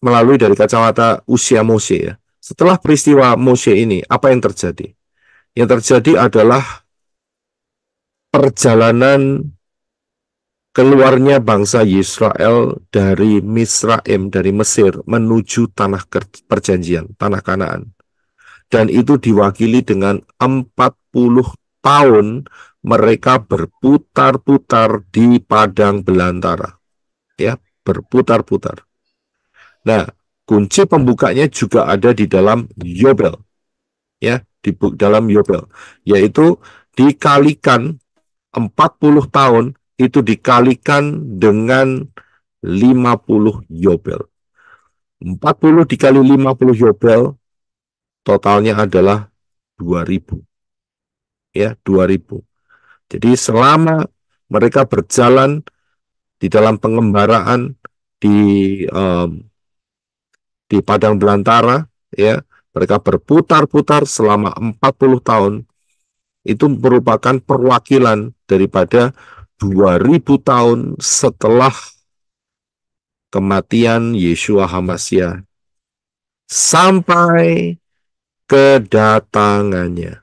melalui dari kacamata usia Moshe ya, setelah peristiwa Moshe ini, apa yang terjadi? Yang terjadi adalah perjalanan keluarnya bangsa Israel dari Misraim, dari Mesir, menuju tanah perjanjian, tanah Kanaan. Dan itu diwakili dengan 40 tahun mereka berputar-putar di padang belantara. Ya, berputar-putar. Nah, kunci pembukanya juga ada di dalam Yobel. Ya, di dalam Yobel. Yaitu dikalikan 40 tahun itu dikalikan dengan 50 Yobel. 40 dikali 50 Yobel totalnya adalah 2000. Ya, 2000. Jadi selama mereka berjalan di dalam pengembaraan di padang belantara, ya, mereka berputar-putar selama 40 tahun. Itu merupakan perwakilan daripada 2000 tahun setelah kematian Yeshua HaMashiach sampai kedatangannya,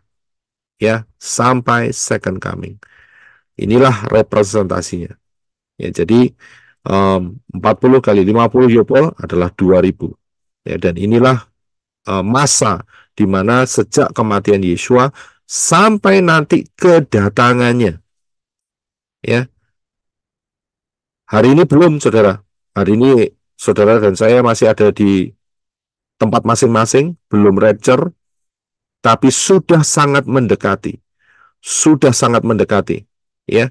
ya, sampai second coming. Inilah representasinya. Ya, jadi 40 kali 50 Yobel adalah 2000. Ya, dan inilah masa di mana sejak kematian Yeshua sampai nanti kedatangannya. Ya. Hari ini belum, saudara. Hari ini saudara dan saya masih ada di tempat masing-masing, belum rapture, tapi sudah sangat mendekati. Sudah sangat mendekati. Ya.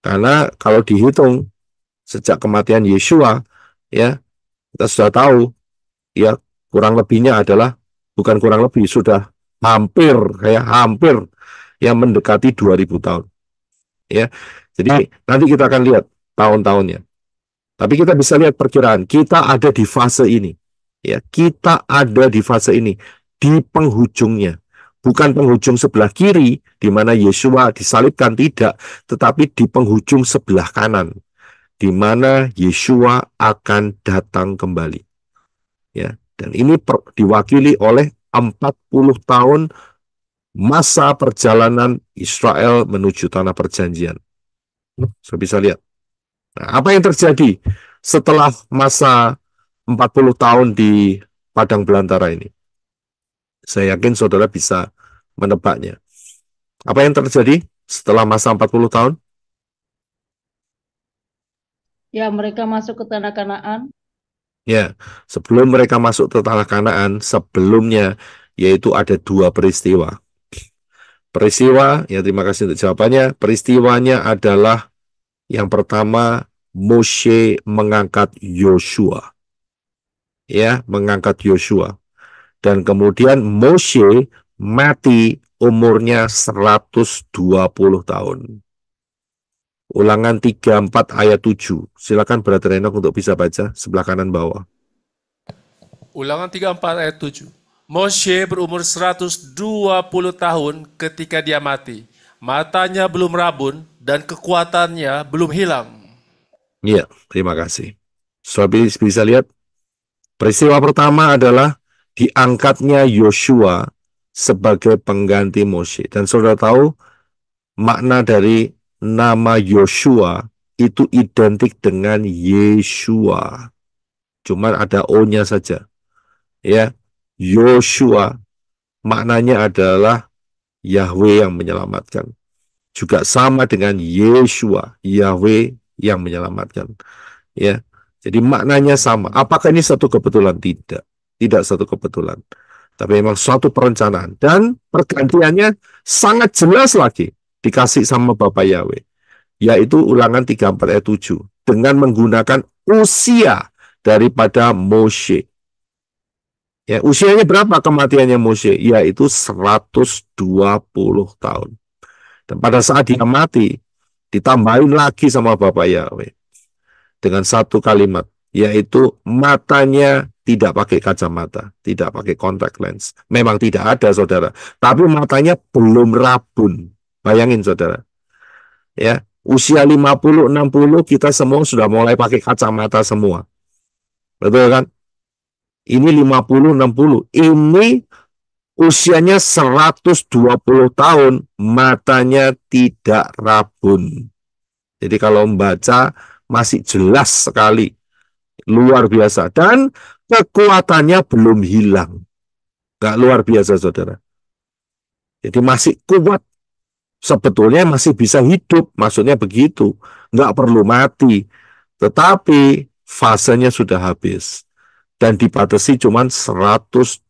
Karena kalau dihitung sejak kematian Yeshua, ya, kita sudah tahu, ya, kurang lebihnya adalah, bukan kurang lebih, sudah hampir yang mendekati 2000 tahun. Ya. Jadi nanti kita akan lihat tahun-tahunnya. Tapi kita bisa lihat perkiraan, kita ada di fase ini. Ya, kita ada di fase ini, di penghujungnya. bukan penghujung sebelah kiri di mana Yesua disalibkan, tidak, tetapi di penghujung sebelah kanan di mana Yesua akan datang kembali. Ya, dan ini diwakili oleh 40 tahun masa perjalanan Israel menuju tanah perjanjian. Saya bisa lihat. Nah, apa yang terjadi setelah masa 40 tahun di padang belantara ini? Saya yakin saudara bisa menebaknya. Apa yang terjadi setelah masa 40 tahun? Ya, mereka masuk ke tanah Kanaan. Ya, sebelum mereka masuk ke tanah Kanaan, sebelumnya yaitu ada 2 peristiwa. Peristiwa, ya terima kasih untuk jawabannya. Peristiwanya adalah yang pertama, Moshe mengangkat Yosua. Ya, mengangkat Yosua. Dan kemudian Moshe mati umurnya 120 tahun. Ulangan 34 ayat 7. Silakan Brother Enoch untuk bisa baca sebelah kanan bawah. Ulangan 34 ayat 7. Moshe berumur 120 tahun ketika dia mati. Matanya belum rabun dan kekuatannya belum hilang. Iya, terima kasih. Saudara bisa lihat, peristiwa pertama adalah diangkatnya Yosua sebagai pengganti Moshe. Dan saudara tahu, makna dari nama Yosua itu identik dengan Yeshua. Cuman ada O-nya saja. Ya, Yosua maknanya adalah Yahweh yang menyelamatkan. Juga sama dengan Yeshua, Yahweh yang menyelamatkan. Ya, jadi maknanya sama. Apakah ini satu kebetulan? Tidak. Tidak satu kebetulan. Tapi memang suatu perencanaan. Dan pergantiannya sangat jelas lagi dikasih sama Bapak Yahweh. Yaitu ulangan 34 ayat 7. Dengan menggunakan usia daripada Moshe. Ya, usianya berapa kematiannya Moshe? Yaitu 120 tahun. Dan pada saat dia mati, ditambahin lagi sama Bapak Yahweh dengan satu kalimat, yaitu matanya tidak pakai kacamata, tidak pakai contact lens. Memang tidak ada, saudara. Tapi matanya belum rabun. Bayangin, saudara. Ya, usia 50, 60 kita semua sudah mulai pakai kacamata semua. Betul kan? Ini 50, 60. Ini usianya 120 tahun, matanya tidak rabun. Jadi kalau membaca masih jelas sekali, luar biasa. Dan kekuatannya belum hilang. Nggak luar biasa, saudara. Jadi masih kuat. Sebetulnya masih bisa hidup, maksudnya begitu. Nggak perlu mati. Tetapi fasenya sudah habis. Dan dibatasi cuma 120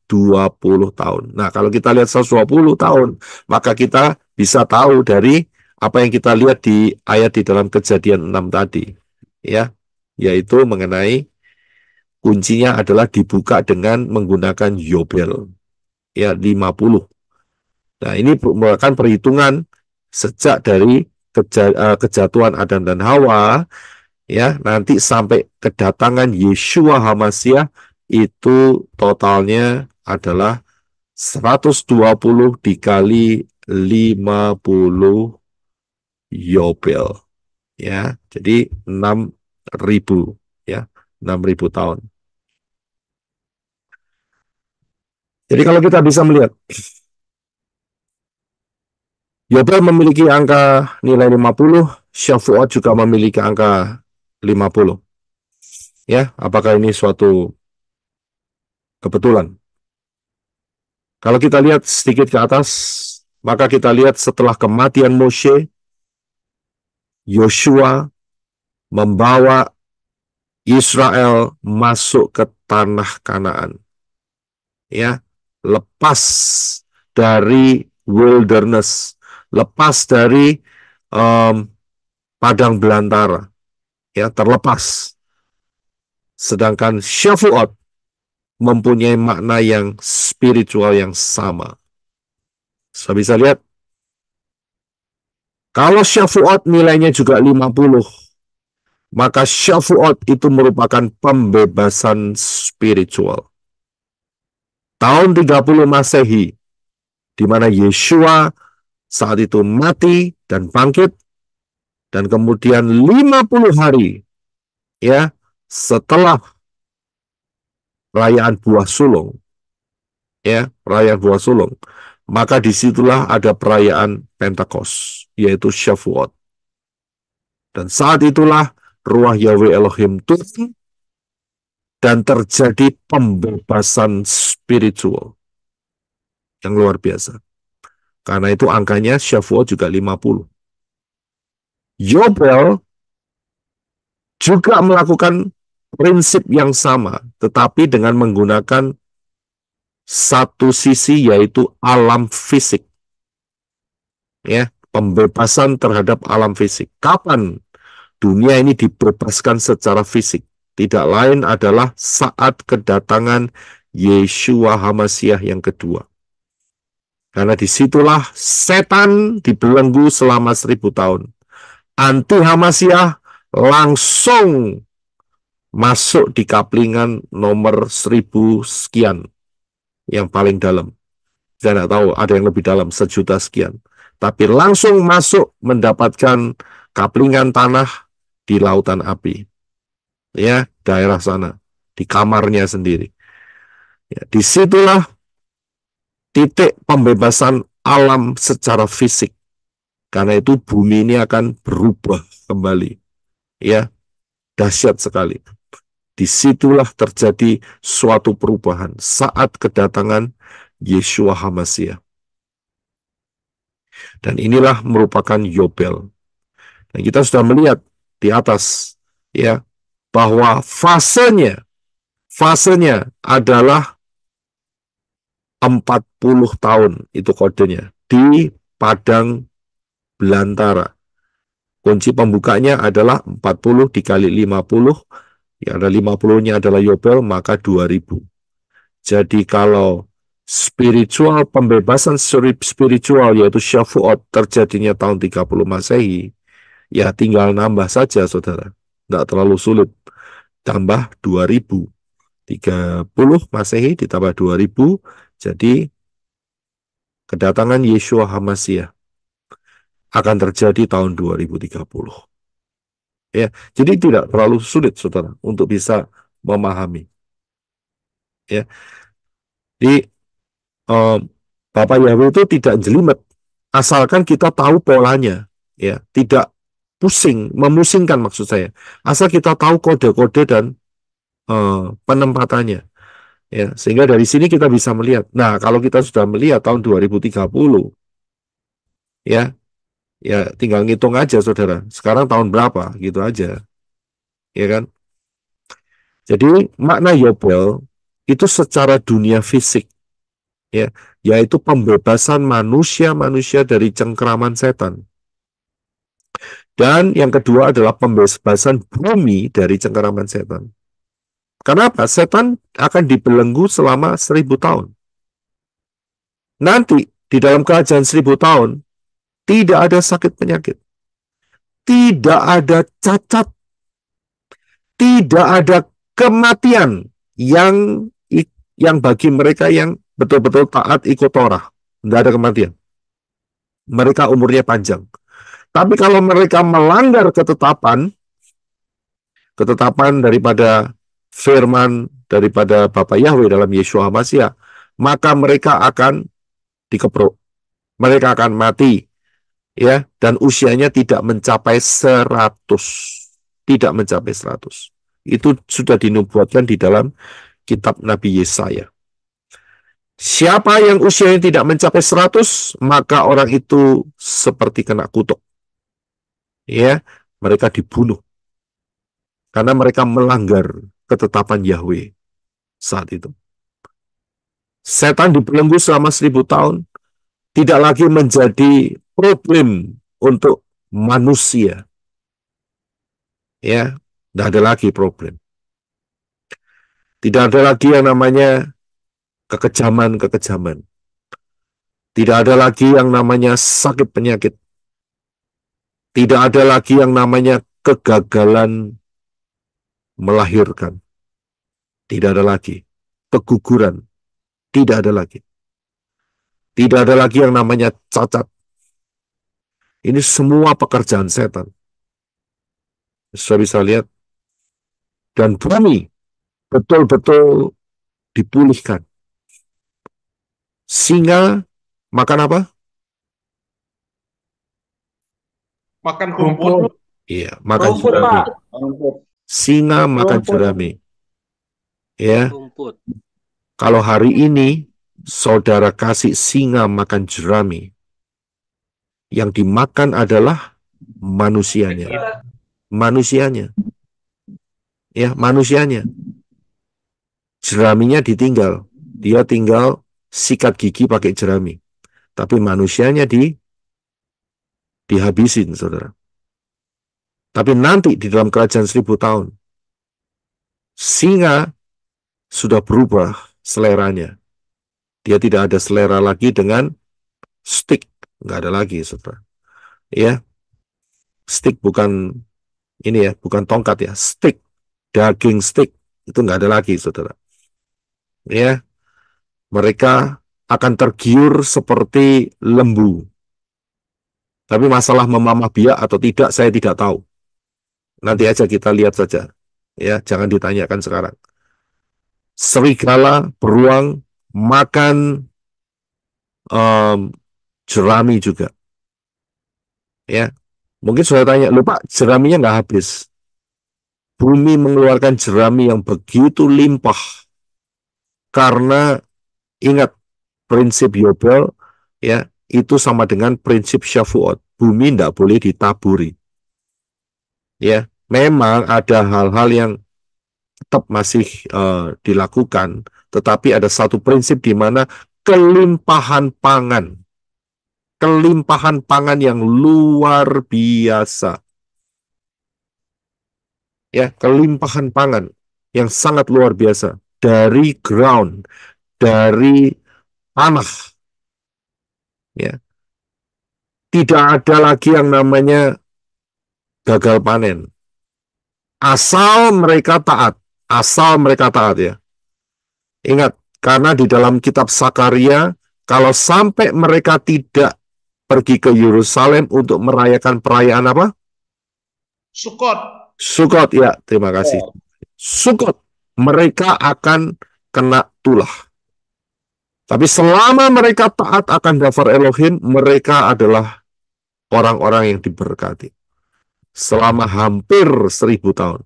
tahun. Nah, kalau kita lihat 120 tahun, maka kita bisa tahu dari apa yang kita lihat di ayat di dalam Kejadian 6 tadi. Ya, yaitu mengenai kuncinya adalah dibuka dengan menggunakan Yobel. Ya, 50. Nah, ini merupakan perhitungan sejak dari kejatuhan Adam dan Hawa, ya, nanti sampai kedatangan Yeshua HaMasyiah itu totalnya adalah 120 dikali 50 Yobel, ya. Jadi 6.000, ya, 6.000 tahun. Jadi kalau kita bisa melihat, Yobel memiliki angka nilai 50, Shavuot juga memiliki angka 50. Ya, apakah ini suatu kebetulan? Kalau kita lihat sedikit ke atas, maka kita lihat setelah kematian Moshe, Yosua membawa Israel masuk ke tanah Kanaan. Ya, lepas dari wilderness, lepas dari padang belantara, ya, terlepas. Sedangkan Shavuot mempunyai makna yang spiritual yang sama. Saya bisa lihat, kalau Shavuot nilainya juga 50, maka Shavuot itu merupakan pembebasan spiritual. Tahun 30 Masehi, di mana Yeshua saat itu mati dan bangkit, dan kemudian 50 hari ya setelah perayaan buah sulung, ya perayaan buah sulung, maka disitulah ada perayaan Pentakos, yaitu Shavuot. Dan saat itulah Ruach Yahweh Elohim turun dan terjadi pembebasan spiritual yang luar biasa. Karena itu angkanya Shavuot juga 50. Yobel juga melakukan prinsip yang sama, tetapi dengan menggunakan satu sisi, yaitu alam fisik. Ya, pembebasan terhadap alam fisik. Kapan dunia ini dibebaskan secara fisik? Tidak lain adalah saat kedatangan Yeshua HaMashiach yang kedua. Karena disitulah setan dibelenggu selama 1000 tahun. Anti HaMashiach langsung masuk di kaplingan nomor 1000 sekian, yang paling dalam. Saya tidak tahu ada yang lebih dalam, 1.000.000 sekian. Tapi langsung masuk mendapatkan kaplingan tanah di lautan api. Ya, daerah sana, di kamarnya sendiri. Ya, disitulah titik pembebasan alam secara fisik. Karena itu bumi ini akan berubah kembali. Ya, dahsyat sekali. Disitulah terjadi suatu perubahan saat kedatangan Yeshua HaMashiach. Dan inilah merupakan Yobel. Dan kita sudah melihat di atas ya bahwa fasenya adalah 40 tahun, itu kodenya, di padang belantara. Kunci pembukanya adalah 40 dikali 50, yang ada 50-nya adalah Yobel, maka 2000. Jadi kalau spiritual, pembebasan spiritual yaitu Shavuot terjadinya tahun 30 Masehi, ya tinggal nambah saja saudara, tidak terlalu sulit. Tambah 2000, 30 Masehi ditambah 2000, jadi kedatangan Yeshua HaMashiach akan terjadi tahun 2030. Ya, jadi tidak terlalu sulit saudara untuk bisa memahami. Ya, di Bapak Yahweh itu tidak jelimet, asalkan kita tahu polanya, ya, tidak memusingkan maksud saya, asal kita tahu kode-kode dan penempatannya, ya, sehingga dari sini kita bisa melihat. Nah, kalau kita sudah melihat tahun 2030, ya, ya tinggal ngitung aja saudara, sekarang tahun berapa, gitu aja, ya kan? Jadi makna Yobel itu secara dunia fisik, ya, yaitu pembebasan manusia-manusia dari cengkeraman setan. Dan yang kedua adalah pembebasan bumi dari cengkeraman setan. Kenapa? Setan akan dibelenggu selama 1000 tahun. Nanti di dalam kerajaan 1000 tahun tidak ada sakit penyakit, tidak ada cacat, tidak ada kematian yang bagi mereka yang betul-betul taat ikut Torah. Tidak ada kematian. Mereka umurnya panjang. Tapi kalau mereka melanggar ketetapan daripada firman daripada Bapa Yahweh dalam Yeshua HaMashiach, maka mereka akan dikepruk. Mereka akan mati. Ya, dan usianya tidak mencapai 100. Tidak mencapai 100. Itu sudah dinubuatkan di dalam kitab Nabi Yesaya. Siapa yang usianya tidak mencapai 100, maka orang itu seperti kena kutuk. Ya, mereka dibunuh. Karena mereka melanggar ketetapan Yahweh saat itu. Setan dibelenggu selama 1000 tahun, tidak lagi menjadi problem untuk manusia. Ya, tidak ada lagi problem. Tidak ada lagi yang namanya kekejaman. Tidak ada lagi yang namanya sakit penyakit. Tidak ada lagi yang namanya kegagalan melahirkan. Tidak ada lagi keguguran. Tidak ada lagi. Tidak ada lagi yang namanya cacat. Ini semua pekerjaan setan. Sudah bisa lihat. Dan bumi betul-betul dipulihkan. Singa makan apa? Makan rumput. Iya, makan Rumput, jerami. Pak. Rumput. Singa makan Rumput. jerami. Ya, Rumput. kalau hari ini saudara kasih singa makan jerami, yang dimakan adalah manusianya. Manusianya. Ya, manusianya. Jeraminya ditinggal. Dia tinggal sikat gigi pakai jerami. Tapi manusianya dihabisin, saudara. Tapi nanti di dalam kerajaan 1000 tahun, singa sudah berubah seleranya. Dia tidak ada selera lagi dengan stick. Nggak ada lagi, saudara. Ya, stick bukan ini ya, bukan tongkat ya, stick, daging stick, itu nggak ada lagi, saudara. Ya, mereka akan tergiur seperti lembu. Tapi masalah memamah biak atau tidak, saya tidak tahu. Nanti aja kita lihat saja. Ya, jangan ditanyakan sekarang. Serigala, beruang, makan jerami juga. Ya, mungkin saya tanya, loh Pak, jeraminya nggak habis. Bumi mengeluarkan jerami yang begitu limpah. Karena ingat, prinsip Yobel, ya, itu sama dengan prinsip Shavuot. Bumi tidak boleh ditaburi. Ya, memang ada hal-hal yang tetap masih dilakukan, tetapi ada satu prinsip di mana kelimpahan pangan yang luar biasa. Ya, kelimpahan pangan yang sangat luar biasa dari ground, dari tanah. Ya. Tidak ada lagi yang namanya gagal panen. Asal mereka taat ya. Ingat, karena di dalam kitab Sakaria, kalau sampai mereka tidak pergi ke Yerusalem untuk merayakan perayaan apa? Sukot, ya, terima kasih. Sukot, mereka akan kena tulah. Tapi selama mereka taat akan daftar Elohim, mereka adalah orang-orang yang diberkati. Selama hampir 1000 tahun.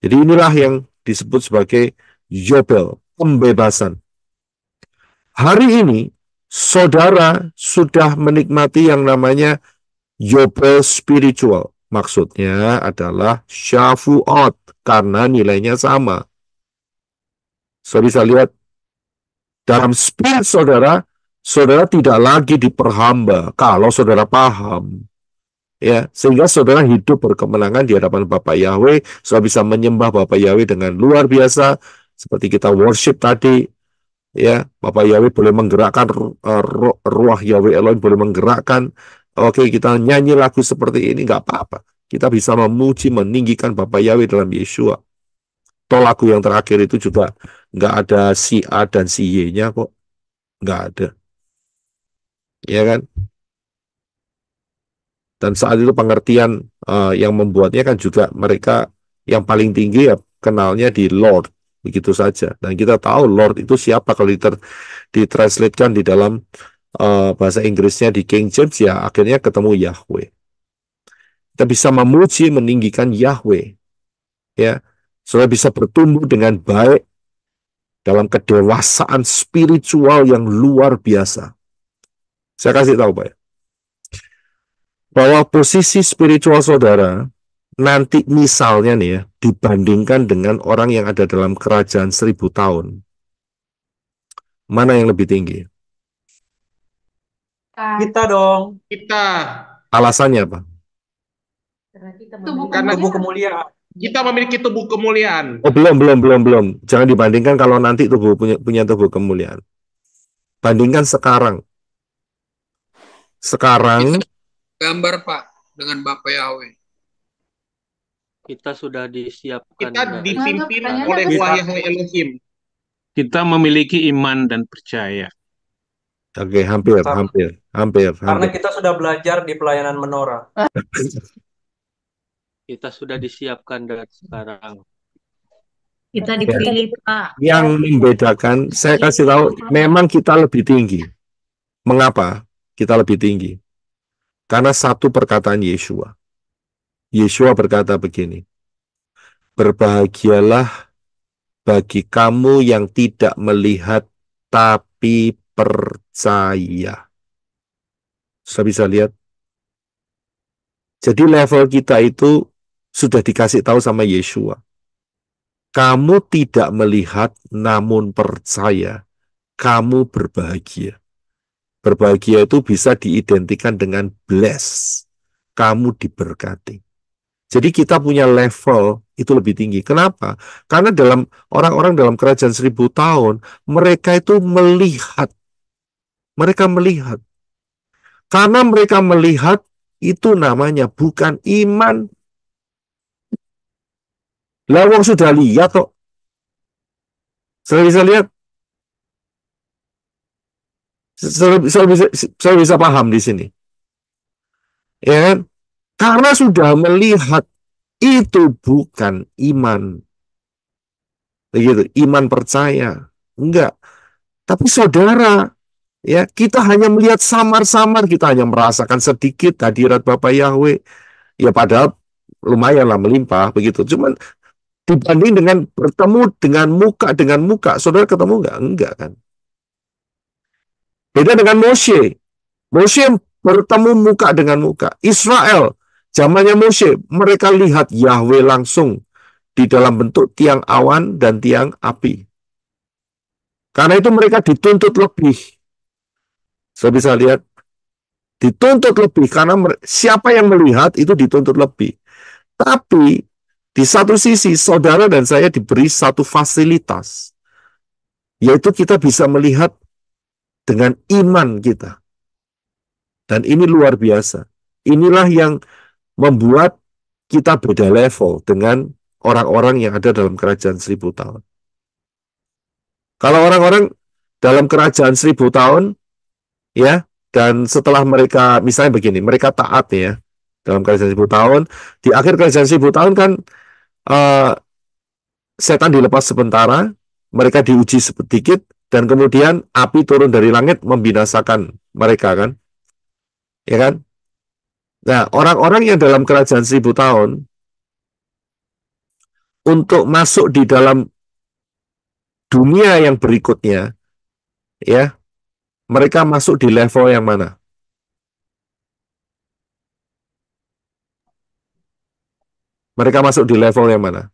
Jadi inilah yang disebut sebagai Yobel, pembebasan. Hari ini, saudara sudah menikmati yang namanya Yobel spiritual. Maksudnya adalah Shavuot, karena nilainya sama. Saudara bisa lihat, dalam spirit saudara tidak lagi diperhamba kalau saudara paham. Ya, sehingga saudara hidup berkemenangan di hadapan Bapak Yahweh, saudara bisa menyembah Bapak Yahweh dengan luar biasa, seperti kita worship tadi. Ya, Bapak Yahweh boleh menggerakkan ruah Yahweh Elohim boleh menggerakkan. Oke, kita nyanyi lagu seperti ini nggak apa-apa. Kita bisa memuji, meninggikan Bapak Yahweh dalam Yeshua. Toh lagu yang terakhir itu juga nggak ada si A dan si Y-nya kok, nggak ada. Ya kan? Dan saat itu pengertian yang membuatnya kan juga mereka yang paling tinggi ya kenalnya di Lord, begitu saja. Dan kita tahu Lord itu siapa kalau ditranslatekan di dalam bahasa Inggrisnya di King James ya akhirnya ketemu Yahweh. Kita bisa memuji, meninggikan Yahweh. Ya, supaya bisa bertumbuh dengan baik dalam kedewasaan spiritual yang luar biasa. Saya kasih tahu Pak ya, bahwa posisi spiritual saudara nanti misalnya nih ya, dibandingkan dengan orang yang ada dalam kerajaan 1000 tahun, mana yang lebih tinggi? Kita dong. Kita. Alasannya apa? Karena tubuh kemuliaan. Kita memiliki tubuh kemuliaan. Oh, belum. Jangan dibandingkan kalau nanti tubuh punya tubuh kemuliaan. Bandingkan sekarang. Sekarang Gambar Pak dengan Bapak Yahweh. Kita sudah disiapkan. Kita dipimpin oleh Yahweh Elohim. Kita memiliki iman dan percaya. Oke, hampir. Karena kita sudah belajar di pelayanan menorah. Kita sudah disiapkan dari sekarang. Kita dipilih, Pak. Yang membedakan, saya kasih tahu, memang kita lebih tinggi. Mengapa kita lebih tinggi? Karena satu perkataan Yeshua. Yeshua berkata begini, berbahagialah bagi kamu yang tidak melihat tapi percaya. Sudah bisa lihat? Jadi level kita itu sudah dikasih tahu sama Yeshua. Kamu tidak melihat namun percaya. Kamu berbahagia. Berbahagia itu bisa diidentikan dengan bless. Kamu diberkati. Jadi kita punya level itu lebih tinggi. Kenapa? Karena dalam orang-orang dalam kerajaan 1000 tahun, mereka itu melihat. Mereka melihat. Karena mereka melihat, itu namanya bukan iman. Lawang sudah lihat kok. Saya bisa lihat. Saya bisa paham di sini. Ya kan? Karena sudah melihat, itu bukan iman. Begitu, iman percaya. Enggak. Tapi saudara, ya, kita hanya melihat samar-samar, kita hanya merasakan sedikit hadirat Bapak Yahweh. Ya padahal lumayanlah melimpah begitu. Cuman dibanding dengan bertemu dengan muka, saudara ketemu enggak? Enggak kan? Beda dengan Moshe. Moshe bertemu muka dengan muka. Israel, zamannya Moshe, mereka lihat Yahweh langsung di dalam bentuk tiang awan dan tiang api. Karena itu mereka dituntut lebih. Saya bisa lihat, dituntut lebih karena siapa yang melihat itu dituntut lebih. Tapi di satu sisi saudara dan saya diberi satu fasilitas, yaitu kita bisa melihat dengan iman kita. Dan ini luar biasa. Inilah yang membuat kita beda level dengan orang-orang yang ada dalam kerajaan 1000 tahun. Kalau orang-orang dalam kerajaan 1000 tahun, ya, dan setelah mereka, misalnya begini, mereka taat ya, dalam kerajaan 1000 tahun, di akhir kerajaan 1000 tahun kan, setan dilepas sementara, mereka diuji sedikit, dan kemudian api turun dari langit membinasakan mereka kan, ya kan? Nah, orang-orang yang dalam kerajaan 1000 tahun, untuk masuk di dalam dunia yang berikutnya, ya, mereka masuk di level yang mana? Mereka masuk di level yang mana?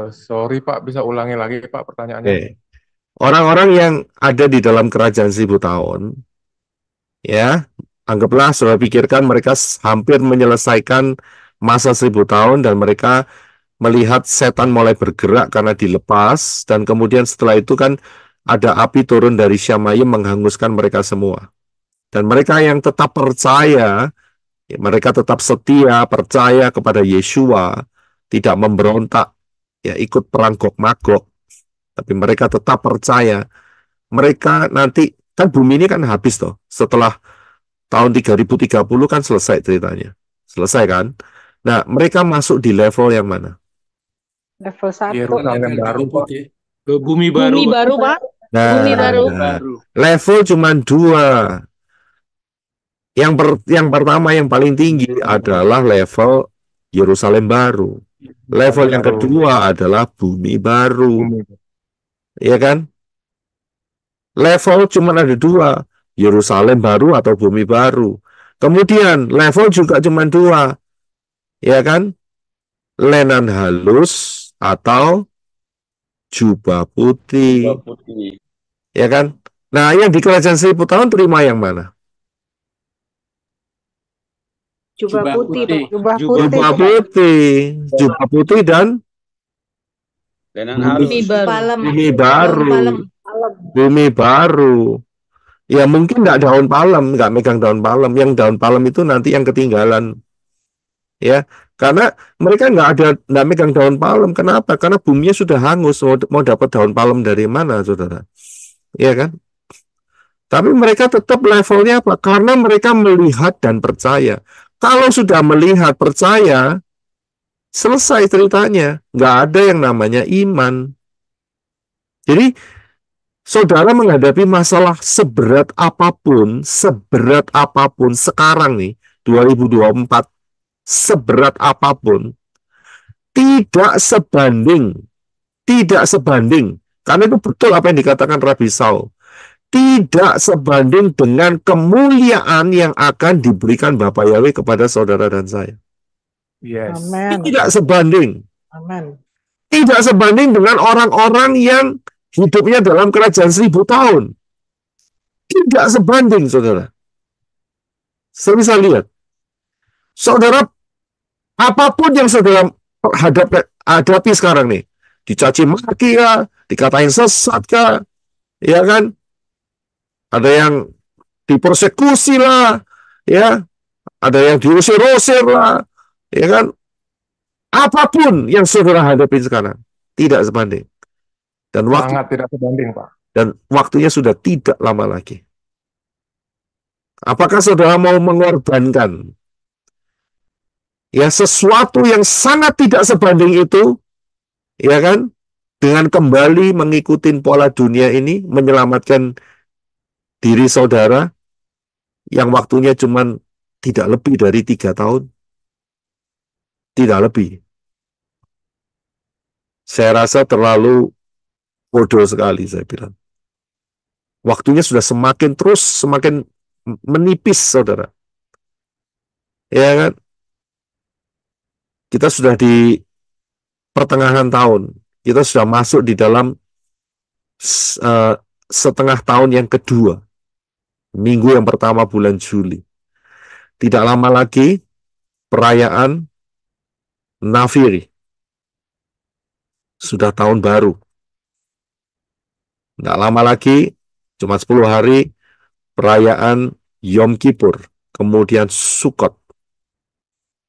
Sorry Pak, bisa ulangi lagi Pak pertanyaannya? Okay. Orang-orang yang ada di dalam kerajaan 1000 tahun, ya, anggaplah saudara pikirkan mereka hampir menyelesaikan masa 1000 tahun dan mereka melihat setan mulai bergerak karena dilepas, dan kemudian setelah itu kan ada api turun dari Syamayim menghanguskan mereka semua. Dan mereka yang tetap percaya, ya, mereka tetap setia, percaya kepada Yeshua, tidak memberontak, ya, ikut perang Gog-Magog, tapi mereka tetap percaya. Mereka nanti, kan bumi ini kan habis toh, setelah tahun 3030 kan selesai ceritanya. Selesai kan? Nah, mereka masuk di level yang mana? Level 1. Yerusalem baru Pak. Ke bumi baru. Bumi baru, Pak. Nah, Bumi baru. level cuma 2. Yang pertama yang paling tinggi adalah level Yerusalem baru. Level yang kedua adalah bumi baru. Ya kan? Level cuma ada 2, Yerusalem baru atau bumi baru. Kemudian level juga cuma 2. Ya kan? Lenan halus atau jubah putih. Ya kan? Nah, yang di kerajaan 1000 tahun terima yang mana? Jubah putih, Pak. Jubah putih. Jubah putih dan Bumi baru. bumi baru. Bumi baru. Ya mungkin nggak daun palem, nggak megang daun palem. Yang daun palem itu nanti yang ketinggalan. Ya, Karena mereka nggak megang daun palem. Kenapa? Karena buminya sudah hangus. Mau dapat daun palem dari mana, saudara? Iya kan? Tapi mereka tetap levelnya apa? Karena mereka melihat dan percaya. Kalau sudah melihat, percaya, selesai ceritanya. Nggak ada yang namanya iman. Jadi, saudara menghadapi masalah seberat apapun sekarang nih, 2024, seberat apapun, tidak sebanding, karena itu betul apa yang dikatakan Rabi Saul, tidak sebanding dengan kemuliaan yang akan diberikan Bapa Yahweh kepada saudara dan saya. Yes. Amen. Tidak sebanding. Amen. Tidak sebanding dengan orang-orang yang hidupnya dalam kerajaan 1000 tahun. Tidak sebanding, saudara. Saya bisa lihat. Saudara, apapun yang saudara hadapi sekarang nih, dicaci maki kah, dikatain sesat kah, ya kan? Ada yang dipersekusi lah, ya. Ada yang diusir-usir lah, ya kan? Apapun yang saudara hadapi sekarang, tidak sebanding. Dan Sangat tidak sebanding, Pak. Dan waktunya sudah tidak lama lagi. Apakah saudara mau mengorbankan ya sesuatu yang sangat tidak sebanding itu, ya kan, dengan kembali mengikuti pola dunia ini, menyelamatkan diri saudara yang waktunya cuma tidak lebih dari 3 tahun, tidak lebih. Saya rasa terlalu bodoh sekali, saya bilang. Waktunya sudah semakin menipis, saudara. Ya kan? Kita sudah di pertengahan tahun. Kita sudah masuk di dalam setengah tahun yang kedua. Minggu yang pertama bulan Juli. Tidak lama lagi perayaan Nafiri. Sudah tahun baru. Tidak lama lagi, cuma 10 hari, perayaan Yom Kippur. Kemudian Sukkot.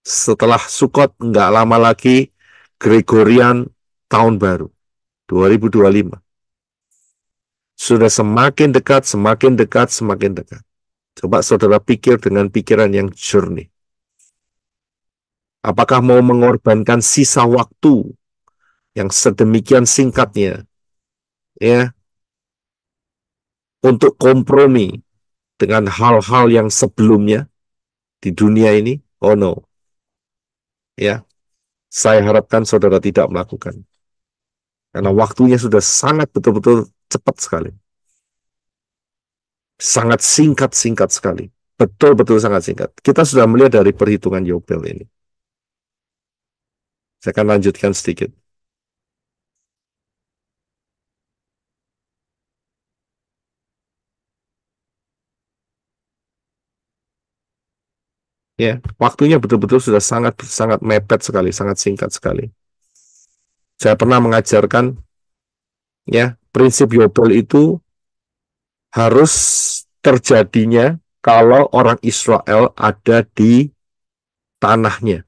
Setelah Sukkot, nggak lama lagi, Gregorian tahun baru. 2025. Sudah semakin dekat. Coba saudara pikir dengan pikiran yang jernih. Apakah mau mengorbankan sisa waktu yang sedemikian singkatnya, ya, untuk kompromi dengan hal-hal yang sebelumnya di dunia ini? Oh no. Ya, saya harapkan saudara tidak melakukan. Karena waktunya sudah sangat betul-betul cepat sekali. Sangat singkat sekali. Betul-betul sangat singkat. Kita sudah melihat dari perhitungan Yobel ini. Saya akan lanjutkan sedikit. Ya, waktunya betul-betul sudah sangat mepet sekali, sangat singkat sekali. Saya pernah mengajarkan, ya, prinsip Yobel itu harus terjadinya kalau orang Israel ada di tanahnya.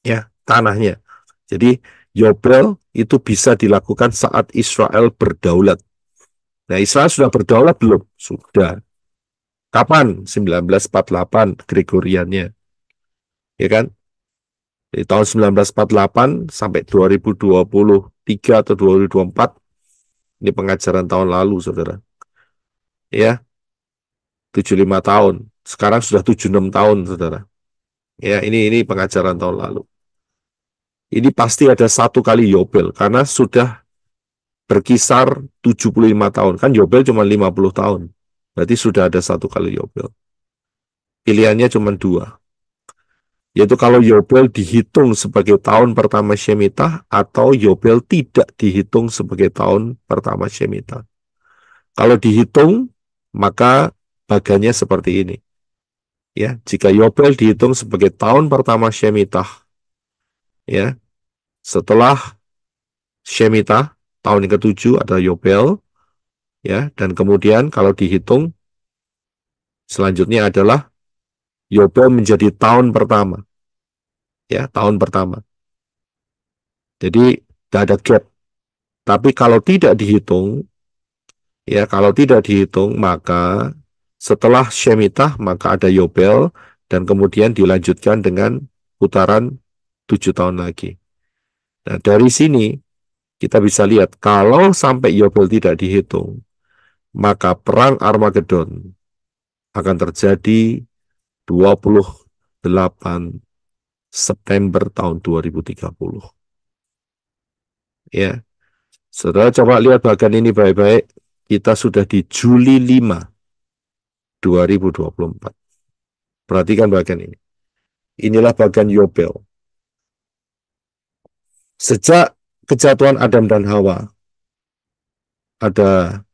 Ya, tanahnya. Jadi Yobel itu bisa dilakukan saat Israel berdaulat. Nah, Israel sudah berdaulat belum? Sudah. Kapan? 1948 Gregoriannya. Ya kan? Di tahun 1948 sampai 2023 atau 2024. Ini pengajaran tahun lalu, saudara. Ya, 75 tahun. Sekarang sudah 76 tahun, saudara. Ya, ini pengajaran tahun lalu. Ini pasti ada satu kali Yobel, karena sudah berkisar 75 tahun. Kan Yobel cuma 50 tahun. Berarti sudah ada satu kali Yobel. Pilihannya cuma 2. Yaitu kalau Yobel dihitung sebagai tahun pertama Shemitah, atau Yobel tidak dihitung sebagai tahun pertama Shemitah. Kalau dihitung, maka bagannya seperti ini. Ya, jika Yobel dihitung sebagai tahun pertama Shemitah, ya, setelah Shemitah, tahun yang ke-7 ada Yobel, ya, dan kemudian kalau dihitung, selanjutnya adalah Yobel menjadi tahun pertama. ya, tahun pertama. Jadi tidak ada gap. Tapi kalau tidak dihitung, ya, kalau tidak dihitung, maka setelah Shemitah maka ada Yobel dan kemudian dilanjutkan dengan putaran 7 tahun lagi. Nah, dari sini kita bisa lihat kalau sampai Yobel tidak dihitung, maka perang Armageddon akan terjadi 28 September tahun 2030. Ya, saudara coba lihat bagian ini baik-baik. Kita sudah di Juli 5, 2024. Perhatikan bagian ini. Inilah bagian Yobel. Sejak kejatuhan Adam dan Hawa, ada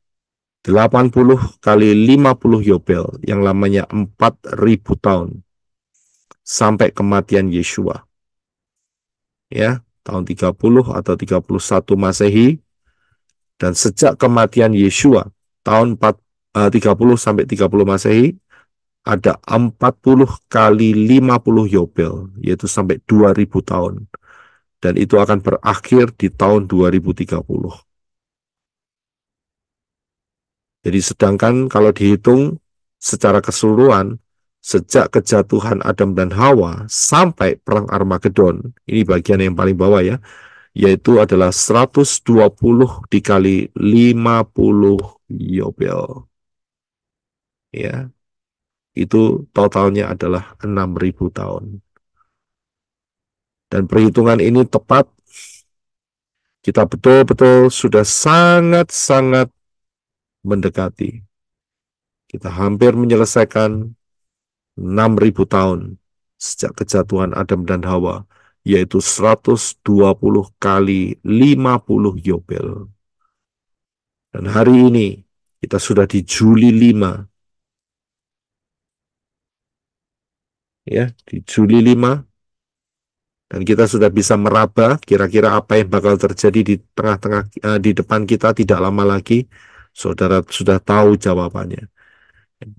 80 kali 50 Yobel yang lamanya 4.000 tahun sampai kematian Yeshua. Ya, tahun 30 atau 31 Masehi, dan sejak kematian Yeshua tahun 30 sampai 30 Masehi ada 40 kali 50 Yobel, yaitu sampai 2000 tahun. Dan itu akan berakhir di tahun 2030. Jadi sedangkan kalau dihitung secara keseluruhan, sejak kejatuhan Adam dan Hawa sampai perang Armageddon, ini bagian yang paling bawah ya, yaitu adalah 120 dikali 50 Yobel. Ya, itu totalnya adalah 6.000 tahun. Dan perhitungan ini tepat, kita betul-betul sudah sangat-sangat mendekati. Kita hampir menyelesaikan 6.000 tahun sejak kejatuhan Adam dan Hawa, yaitu 120 kali 50 Yobel. Dan hari ini kita sudah di Juli 5. Ya, di Juli 5. Dan kita sudah bisa meraba kira-kira apa yang bakal terjadi di tengah-tengah, di depan kita tidak lama lagi. Saudara sudah tahu jawabannya.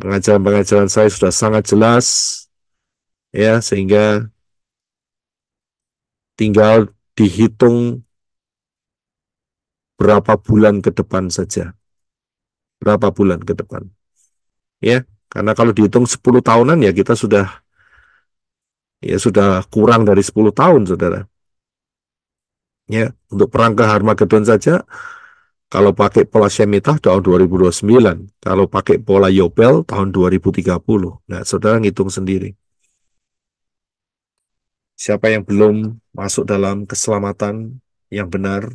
Pengajaran-pengajaran saya sudah sangat jelas, ya, sehingga tinggal dihitung berapa bulan ke depan saja. Berapa bulan ke depan. Ya, karena kalau dihitung 10 tahunan ya kita sudah kurang dari 10 tahun, Saudara. Ya, untuk perang ke Armageddon saja kalau pakai pola Shemitah tahun 2029, kalau pakai pola Yobel tahun 2030. Nah, Saudara ngitung sendiri. Siapa yang belum masuk dalam keselamatan yang benar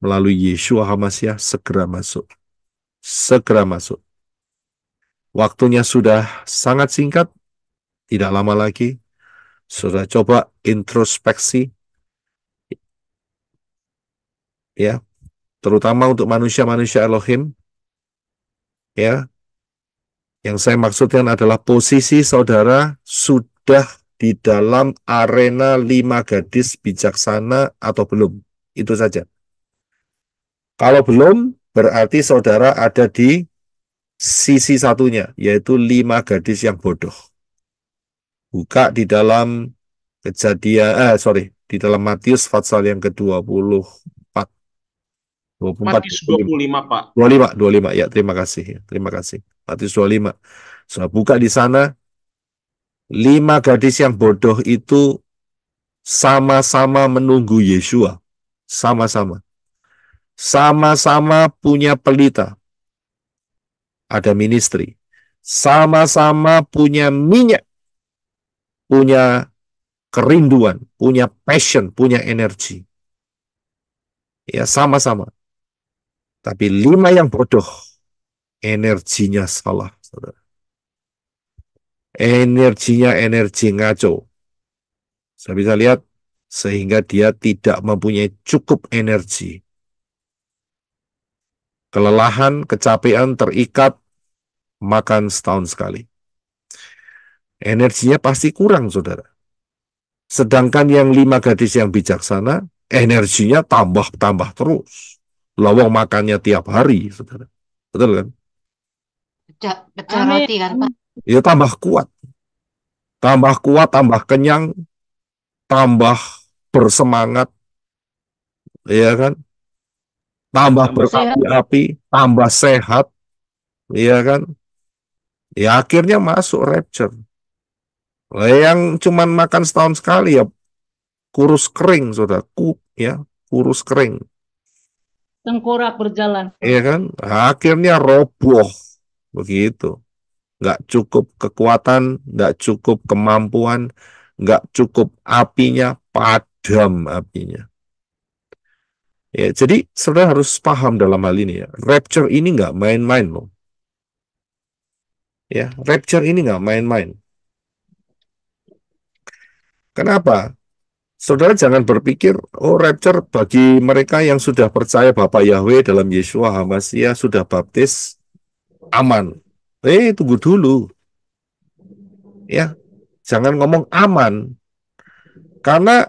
melalui Yeshua HaMashiach, segera masuk. Segera masuk. Waktunya sudah sangat singkat, tidak lama lagi. Sudah coba introspeksi, ya, terutama untuk manusia-manusia Elohim, ya. Yang saya maksudkan adalah posisi saudara sudah di dalam arena 5 gadis bijaksana atau belum. Itu saja. Kalau belum, berarti saudara ada di sisi satunya, yaitu 5 gadis yang bodoh. Buka di dalam di dalam Matius pasal yang ke-24. 24, Matius 25, Pak. 25, ya, terima kasih. Terima kasih. Matius 25. Saya buka di sana, 5 gadis yang bodoh itu sama-sama menunggu Yeshua. Sama-sama. Sama-sama punya pelita. Ada ministry. Sama-sama punya minyak. Punya kerinduan. Punya passion. Punya energi. Ya, sama-sama. Tapi 5 yang bodoh, energinya salah, saudara. Energinya energi ngaco. Saya bisa lihat, sehingga dia tidak mempunyai cukup energi. Kelelahan, kecapean, terikat, makan setahun sekali. Energinya pasti kurang, saudara. Sedangkan yang 5 gadis yang bijaksana, energinya tambah-tambah terus. Lawang makannya tiap hari, saudara. Betul kan? Pecah roti kan, Pak? Ya tambah kuat. Tambah kuat, tambah kenyang. tambah bersemangat, ya kan? Tambah Tambah sehat. berapi-api, tambah sehat, ya kan? Ya akhirnya masuk rapture. Lah, yang cuman makan setahun sekali ya kurus kering, saudara, ya kurus kering, Tengkorak berjalan. ya kan? Nah, akhirnya roboh begitu. Nggak cukup kekuatan, nggak cukup kemampuan, nggak cukup apinya, padam apinya. Ya, jadi saudara harus paham dalam hal ini ya. Rapture ini nggak main-main loh. Ya, rapture ini nggak main-main. Kenapa? Saudara jangan berpikir, oh rapture bagi mereka yang sudah percaya Bapa Yahweh dalam Yeshua HaMashiach sudah baptis, aman. Tunggu dulu. Ya, jangan ngomong aman. Karena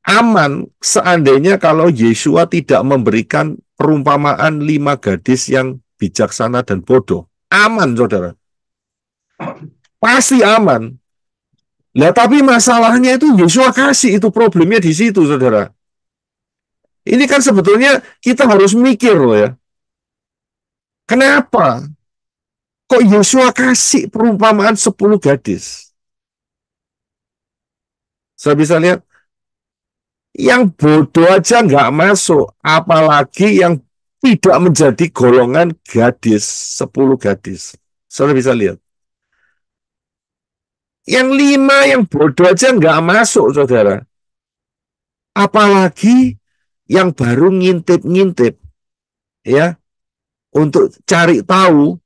aman seandainya kalau Yeshua tidak memberikan perumpamaan 5 gadis yang bijaksana dan bodoh. Aman, saudara. Pasti aman. Nah, tapi masalahnya itu Yeshua kasih, itu problemnya di situ, saudara. Ini kan sebetulnya kita harus mikir loh ya. Kenapa? Kok Yeshua kasih perumpamaan 10 gadis? Saya bisa lihat, yang bodoh aja nggak masuk, apalagi yang tidak menjadi golongan gadis, 10 gadis. Saudara bisa lihat. Yang 5 yang bodoh aja nggak masuk, saudara. Apalagi yang baru ngintip-ngintip, ya, untuk cari tahu,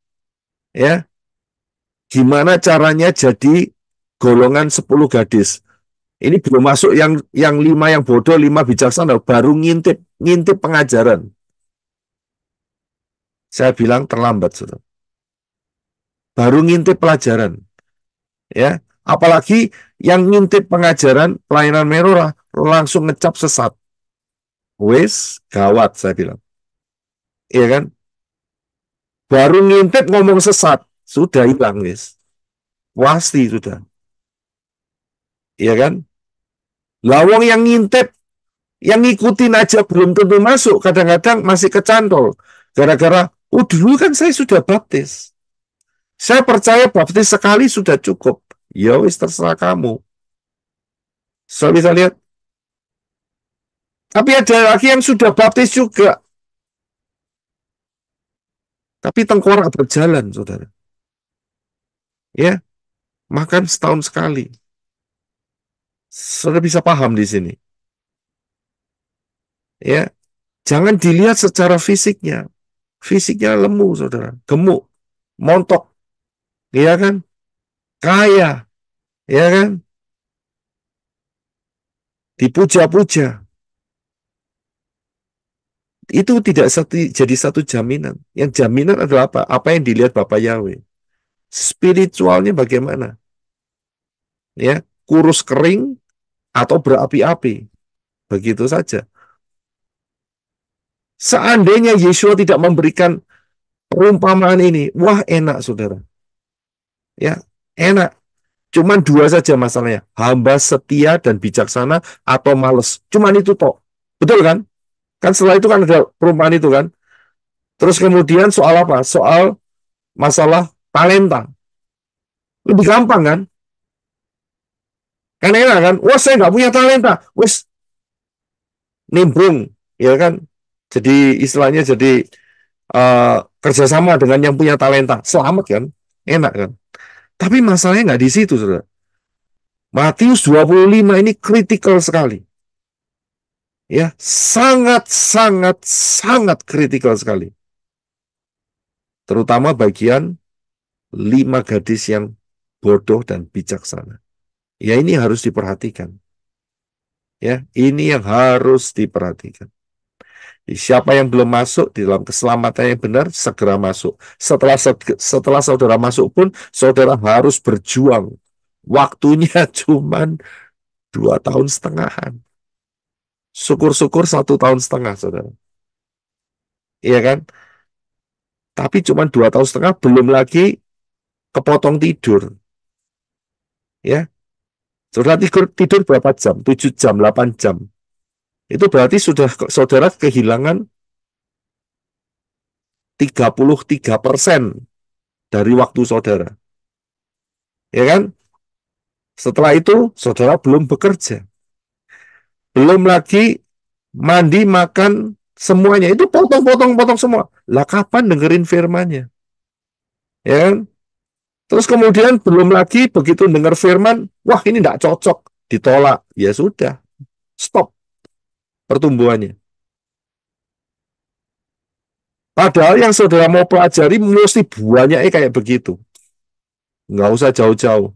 ya, gimana caranya jadi golongan 10 gadis. Ini belum masuk yang 5 yang bodoh, 5 bijaksana, baru ngintip pengajaran. Saya bilang terlambat, saudara. Baru ngintip pelajaran. Ya, apalagi yang ngintip pengajaran pelayanan Merora langsung ngecap sesat. Wes, gawat saya bilang. Iya kan? Baru ngintip ngomong sesat, sudah hilang, wes. Pasti sudah. Iya kan? Lawang yang ngintip, yang ngikutin aja belum tentu masuk, kadang-kadang masih kecantol. Gara-gara, dulu kan saya sudah baptis. Saya percaya baptis sekali sudah cukup. Ya wis, terserah kamu. Saya bisa lihat. Tapi ada lagi yang sudah baptis juga. Tapi tengkorak berjalan, saudara. Ya, makan setahun sekali. Saudara bisa paham di sini. Ya, jangan dilihat secara fisiknya. Fisiknya lemu, saudara. Gemuk, montok. Ya kan? Kaya. Ya kan? Dipuja-puja. Itu tidak jadi satu jaminan. Yang jaminan adalah apa? Apa yang dilihat Bapak Yahweh. Spiritualnya bagaimana? Ya, kurus kering atau berapi-api. Begitu saja. Seandainya Yeshua tidak memberikan perumpamaan ini, wah enak, saudara. Ya, enak. Cuman 2 saja masalahnya. Hamba setia dan bijaksana atau males. Cuman itu toh. Betul kan? Kan setelah itu kan ada perumpamaan itu kan. Terus kemudian soal apa? Soal masalah talenta. Lebih gampang kan? Kan enak kan? Wah, saya nggak punya talenta. Wes, nimbrung. Ya kan? Jadi istilahnya jadi kerjasama dengan yang punya talenta. Selamat kan? Enak kan? Tapi masalahnya nggak di situ, saudara. Matius 25 ini kritikal sekali. Ya, sangat kritikal sekali. Terutama bagian 5 gadis yang bodoh dan bijaksana. Ya, ini harus diperhatikan. Ya, ini yang harus diperhatikan. Siapa yang belum masuk di dalam keselamatan yang benar, segera masuk. Setelah saudara masuk pun, saudara harus berjuang. Waktunya cuman 2 tahun setengahan. Syukur-syukur 1 tahun setengah, saudara. Iya kan? Tapi cuma 2 tahun setengah, belum lagi kepotong tidur. Ya, Saudara tidur berapa jam? 7 jam, 8 jam. Itu berarti sudah saudara kehilangan 33% dari waktu saudara. Ya kan? Setelah itu, saudara belum bekerja. Belum lagi mandi, makan, semuanya. Itu potong semua. Lah kapan dengerin firman-Nya? Ya kan? Terus kemudian belum lagi begitu dengar firman, wah ini tidak cocok, ditolak. Ya sudah, stop pertumbuhannya. Padahal yang saudara mau pelajari mesti banyaknya kayak begitu. Nggak usah jauh-jauh.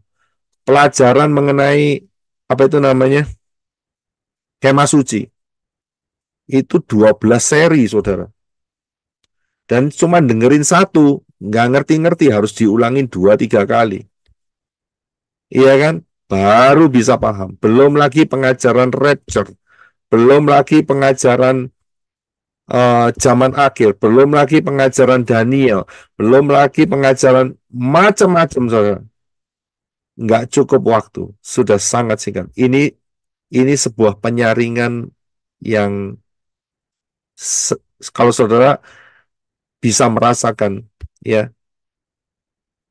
Pelajaran mengenai, apa itu namanya, kemah suci. Itu 12 seri, saudara. Dan cuma dengerin satu, nggak ngerti-ngerti, harus diulangin 2-3 kali. Iya kan? Baru bisa paham. Belum lagi pengajaran rapture. Belum lagi pengajaran zaman akhir. Belum lagi pengajaran Daniel. Belum lagi pengajaran macam-macam, saudara. Nggak cukup waktu. Sudah sangat singkat. Ini sebuah penyaringan yang kalau saudara bisa merasakan, ya,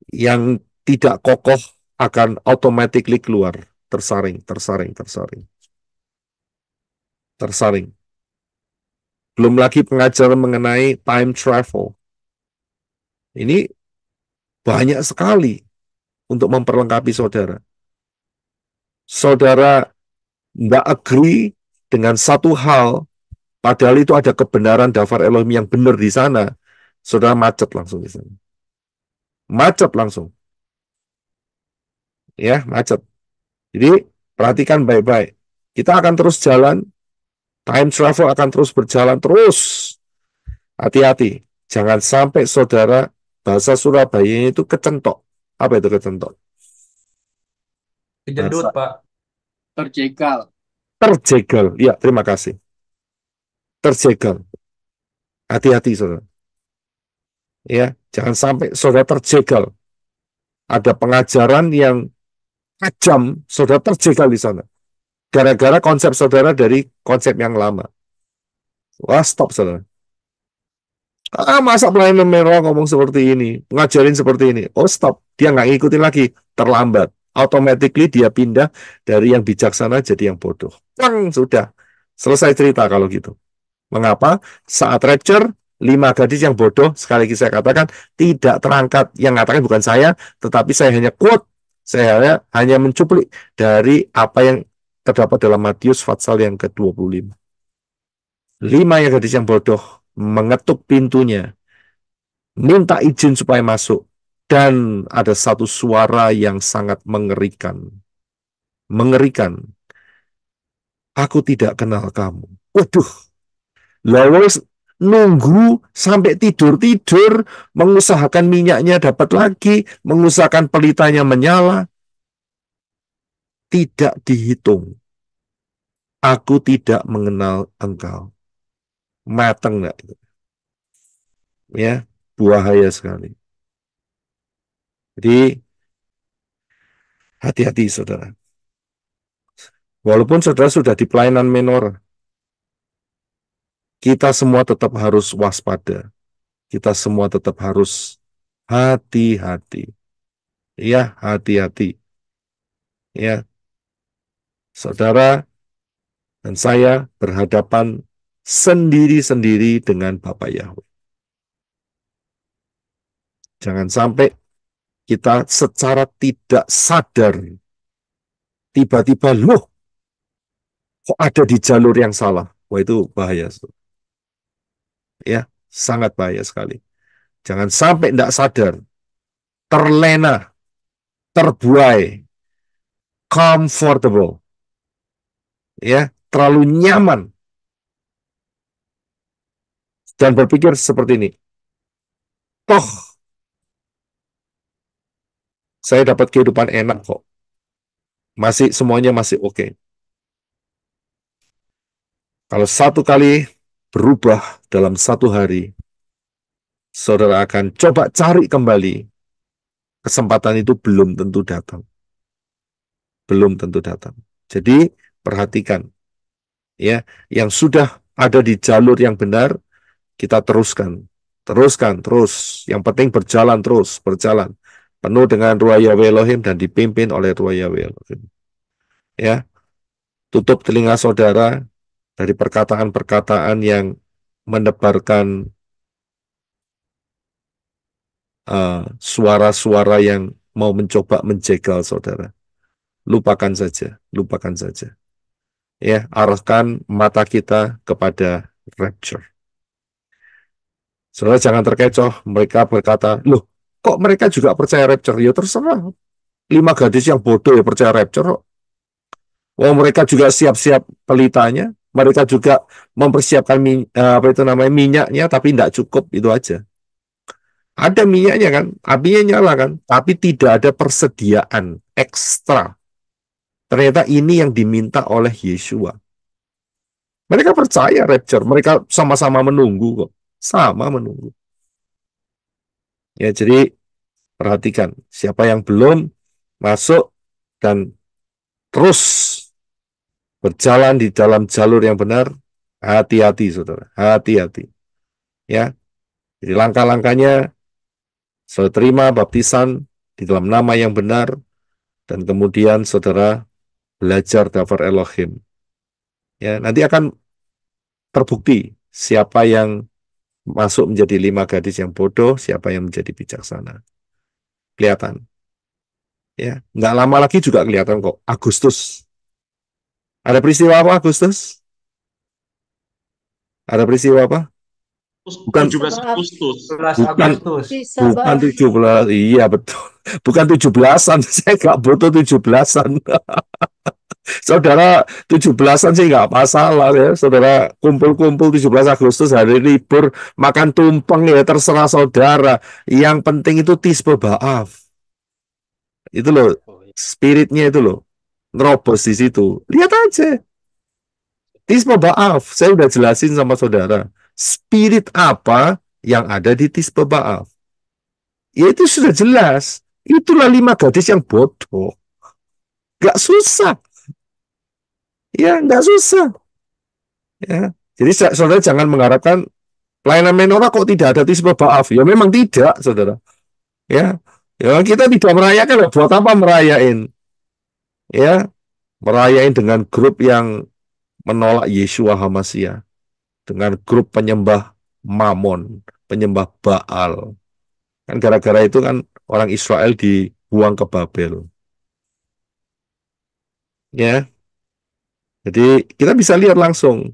yang tidak kokoh akan automatically keluar, tersaring. Belum lagi pengajaran mengenai time travel. Ini banyak sekali untuk memperlengkapi saudara. Saudara nggak agree dengan satu hal, padahal itu ada kebenaran Dafar Elohim yang benar di sana, saudara macet langsung di sana. Macet langsung. Ya, macet. Jadi, perhatikan baik-baik. Kita akan terus jalan, time travel akan terus berjalan terus. Hati-hati. Jangan sampai saudara, bahasa Surabaya itu kecentok. Apa itu kecentok? Kejedut, Pak. Terjegal. Terjegal. Ya, terima kasih. Terjegal. Hati-hati, saudara. Ya, jangan sampai saudara terjegal. Ada pengajaran yang tajam, saudara terjegal di sana. Gara-gara konsep saudara dari konsep yang lama. Wah, stop, saudara. Masa pelayanan merah ngomong seperti ini, ngajarin seperti ini. Oh, stop. Dia nggak ngikutin lagi. Terlambat. Automatically dia pindah dari yang bijaksana jadi yang bodoh. Sudah. Selesai cerita kalau gitu. Mengapa? Saat rapture, 5 gadis yang bodoh, sekali lagi saya katakan, tidak terangkat. Yang mengatakan bukan saya, tetapi saya hanya quote. Saya hanya mencuplik dari apa yang terdapat dalam Matius pasal yang ke-25. 5 yang gadis yang bodoh mengetuk pintunya, minta izin supaya masuk, dan ada satu suara yang sangat mengerikan. Aku tidak kenal kamu. Waduh, lalu nunggu sampai tidur, mengusahakan minyaknya dapat lagi, mengusahakan pelitanya menyala. Tidak dihitung. Aku tidak mengenal engkau. Mateng nggak? Ya, bahaya sekali. Jadi, hati-hati saudara. Walaupun saudara sudah di pelayanan menor, kita semua tetap harus waspada. Kita semua tetap harus hati-hati. Ya, hati-hati. Ya, saudara dan saya berhadapan sendiri-sendiri dengan Bapak Yahweh. Jangan sampai kita secara tidak sadar tiba-tiba, loh, kok ada di jalur yang salah. Wah, itu bahaya. Ya, sangat bahaya sekali. Jangan sampai tidak sadar, terlena, terbuai, comfortable, ya, terlalu nyaman, dan berpikir seperti ini. Toh, saya dapat kehidupan enak kok. Semuanya masih oke. Kalau satu kali berubah dalam satu hari, saudara akan coba cari kembali. Kesempatan itu belum tentu datang. belum tentu datang. Jadi perhatikan, ya, yang sudah ada di jalur yang benar kita teruskan, terus. Yang penting berjalan terus, berjalan penuh dengan Ruach Yahweh Elohim dan dipimpin oleh Ruach Yahweh Elohim. Ya, tutup telinga saudara dari perkataan-perkataan yang menebarkan suara-suara yang mau mencoba menjegal saudara. Lupakan saja. Ya, arahkan mata kita kepada rapture. Saudara jangan terkecoh, mereka berkata, loh, kok mereka juga percaya rapture? Ya terserah. 5 gadis yang bodoh ya percaya rapture. Oh, mereka juga siap-siap pelitanya, mereka juga mempersiapkan minyaknya, tapi tidak cukup, itu aja. Ada minyaknya kan, apinya nyala kan, tapi tidak ada persediaan ekstra. Ternyata ini yang diminta oleh Yeshua. Mereka percaya rapture, mereka sama-sama menunggu kok, sama menunggu. Ya, jadi perhatikan, siapa yang belum masuk dan terus berjalan di dalam jalur yang benar, hati-hati saudara, hati-hati. Ya, jadi langkah-langkahnya, saudara terima baptisan di dalam nama yang benar, dan kemudian saudara belajar daftar Elohim. Ya, nanti akan terbukti siapa yang masuk menjadi 5 gadis yang bodoh, siapa yang menjadi bijaksana. Kelihatan. Ya, nggak lama lagi juga kelihatan kok. Agustus. Ada peristiwa apa Agustus? Ada peristiwa apa? Bukan 17 Agustus. bukan 17. Iya betul. Bukan 17-an. Saya nggak butuh 17-an. Saudara 17-an sih nggak masalah ya. Saudara kumpul-kumpul 17 Agustus hari libur makan tumpeng ya terserah saudara. Yang penting itu tisbe ba'af. Itu loh spiritnya itu loh. Nerobos di situ. Lihat aja. Tisbe ba'af. Saya udah jelasin sama saudara. Spirit apa yang ada di tisbe ba'af? Ya itu sudah jelas. Itulah 5 gadis yang bodoh. Gak susah. Ya, nggak susah. Ya. Jadi saudara jangan mengharapkan pelayanan menorah kok tidak ada tisbe ba'af. Ya memang tidak, saudara. Ya, ya kita tidak merayakan. Buat apa merayain? Ya, merayain dengan grup yang menolak Yeshua HaMashiach, dengan grup penyembah Mamon, penyembah Baal. Kan gara-gara itu kan orang Israel dibuang ke Babel. Ya, jadi kita bisa lihat langsung.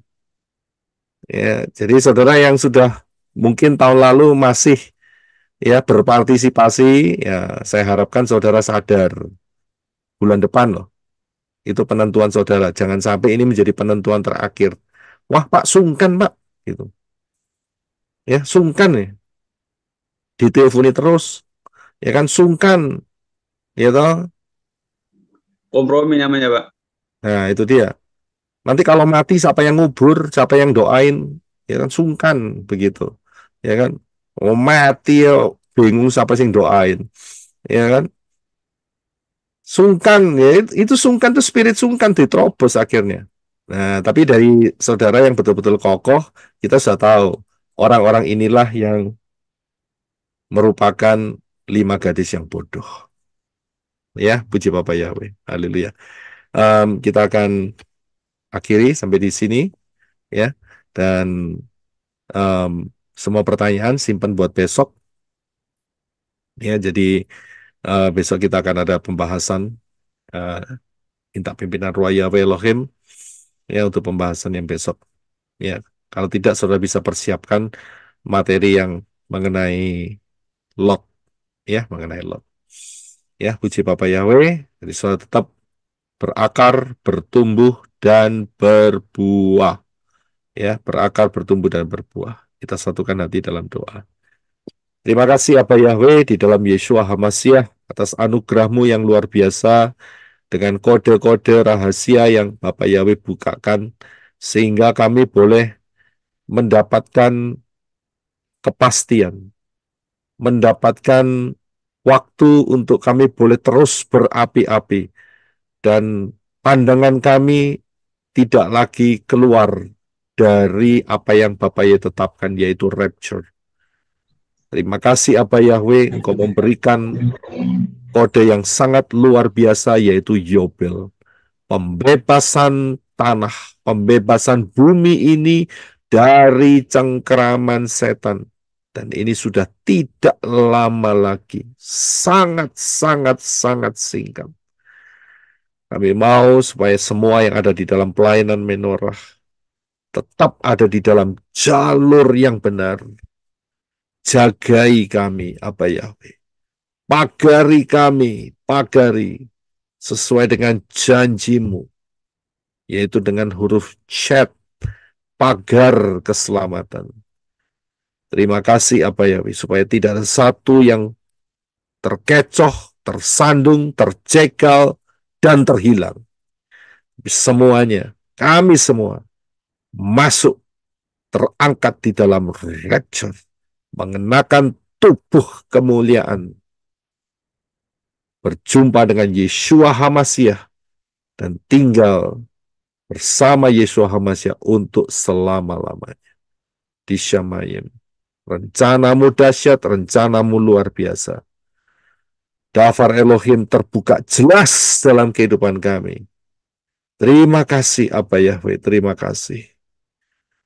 Ya, jadi saudara yang sudah mungkin tahun lalu masih ya berpartisipasi, ya saya harapkan saudara sadar bulan depan loh. Itu penentuan saudara. Jangan sampai ini menjadi penentuan terakhir. Wah Pak, sungkan Pak. Gitu. Ya, sungkan ya. Diteleponi terus. Ya kan, sungkan. Ya toh. Kompromi namanya Pak. Nah, itu dia. Nanti kalau mati siapa yang ngubur, siapa yang doain, ya kan sungkan begitu. Ya kan? Oh mati ya bingung siapa sih yang doain. Ya kan? Sungkan ya itu sungkan tuh spirit sungkan diterobos akhirnya. Nah, tapi dari saudara yang betul-betul kokoh, kita sudah tahu orang-orang inilah yang merupakan 5 gadis yang bodoh. Ya, puji Bapak Yahweh. Haleluya. Kita akan akhiri sampai di sini ya. Dan semua pertanyaan simpan buat besok. Ya, jadi besok kita akan ada pembahasan minta pimpinan Ruach Yahweh Elohim ya untuk pembahasan yang besok. Ya, kalau tidak saudara bisa persiapkan materi yang mengenai Lot ya, mengenai Lot. Ya, puji Bapak Yahweh. Jadi saudara tetap berakar, bertumbuh dan berbuah. Ya, berakar, bertumbuh dan berbuah. Kita satukan hati dalam doa. Terima kasih Abah Yahweh di dalam Yeshua HaMashiach atas anugerah-Mu yang luar biasa dengan kode-kode rahasia yang Bapak Yahweh bukakan sehingga kami boleh mendapatkan kepastian, mendapatkan waktu untuk kami boleh terus berapi-api dan pandangan kami tidak lagi keluar dari apa yang Bapa Yahweh tetapkan, yaitu rapture. Terima kasih Abah Yahweh, Engkau memberikan kode yang sangat luar biasa, yaitu Yobel. Pembebasan tanah, pembebasan bumi ini dari cengkeraman setan. Dan ini sudah tidak lama lagi. Sangat singkat. Kami mau supaya semua yang ada di dalam pelayanan menorah tetap ada di dalam jalur yang benar. Jagai kami, Abah Yahweh. Pagari kami, pagari sesuai dengan janjimu, yaitu dengan huruf Chat, pagar keselamatan. Terima kasih Abah Yahweh, supaya tidak ada satu yang terkecoh, tersandung, tercegal, dan terhilang. Semuanya, kami semua, masuk, terangkat di dalam rapture, mengenakan tubuh kemuliaan, berjumpa dengan Yeshua HaMashiach, dan tinggal bersama Yeshua HaMashiach untuk selama-lamanya. Di Shamayim. Rencanamu dahsyat, rencanamu luar biasa. Dafar Elohim terbuka jelas dalam kehidupan kami. Terima kasih Abah Yahweh, terima kasih.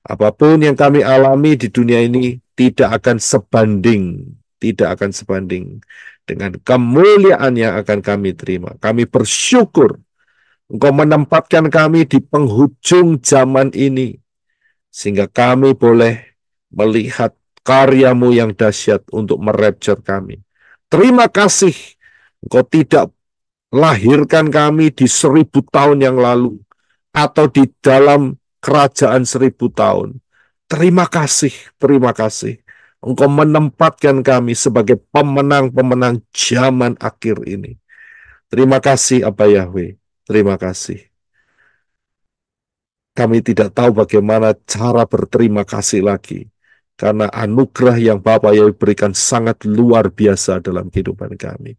Apapun yang kami alami di dunia ini tidak akan sebanding dengan kemuliaan yang akan kami terima. Kami bersyukur Engkau menempatkan kami di penghujung zaman ini, sehingga kami boleh melihat karyamu yang dahsyat untuk merapture kami. Terima kasih, Engkau tidak lahirkan kami di 1000 tahun yang lalu, atau di dalam kerajaan 1000 tahun. Terima kasih. Engkau menempatkan kami sebagai pemenang-pemenang zaman akhir ini. Terima kasih Abah Yahweh, terima kasih. Kami tidak tahu bagaimana cara berterima kasih lagi, karena anugerah yang Bapa Yahweh berikan sangat luar biasa dalam kehidupan kami.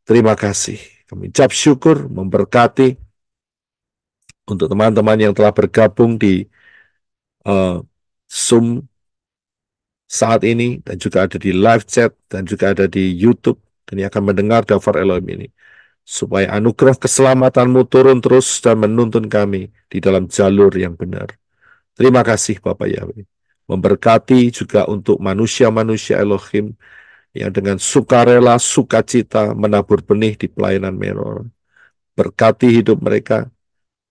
Terima kasih. Kami ucap syukur, memberkati untuk teman-teman yang telah bergabung di Zoom saat ini, dan juga ada di live chat, dan juga ada di YouTube, dan yang akan mendengar Dafar Elohim ini, supaya anugerah keselamatanmu turun terus dan menuntun kami di dalam jalur yang benar. Terima kasih Bapak Yahweh. Memberkati juga untuk manusia-manusia Elohim yang dengan sukarela, sukacita menabur benih di pelayanan menorah. Berkati hidup mereka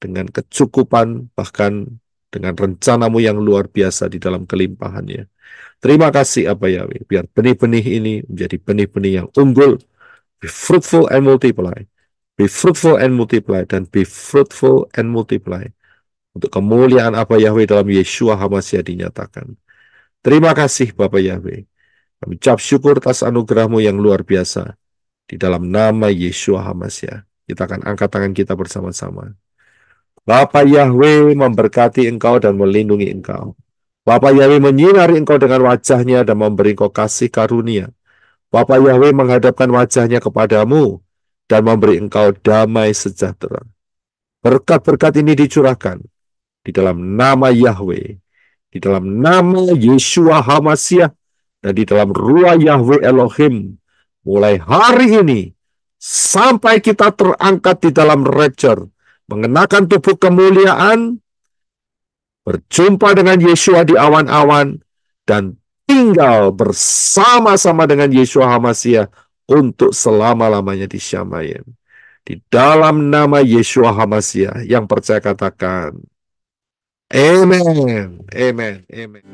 dengan kecukupan, bahkan dengan rencanamu yang luar biasa di dalam kelimpahannya. Terima kasih Abah Yahweh, biar benih-benih ini menjadi benih-benih yang unggul. Be fruitful and multiply. Be fruitful and multiply, dan be fruitful and multiply. Untuk kemuliaan Abah Yahweh dalam Yeshua HaMashiach dinyatakan. Terima kasih Bapak Yahweh. Kami ucap syukur atas anugerah-Mu yang luar biasa. Di dalam nama Yeshua HaMashiach. Kita akan angkat tangan kita bersama-sama. Bapak Yahweh memberkati engkau dan melindungi engkau. Bapak Yahweh menyinari engkau dengan wajah-Nya dan memberi engkau kasih karunia. Bapak Yahweh menghadapkan wajah-Nya kepadamu dan memberi engkau damai sejahtera. Berkat-berkat ini dicurahkan di dalam nama Yahweh, di dalam nama Yeshua HaMashiach, dan di dalam ruah Yahweh Elohim, mulai hari ini sampai kita terangkat di dalam rapture, mengenakan tubuh kemuliaan, berjumpa dengan Yeshua di awan-awan, dan tinggal bersama-sama dengan Yeshua HaMashiach untuk selama-lamanya di Shamayim. Di dalam nama Yeshua HaMashiach, yang percaya katakan, Amen, Amen, Amen.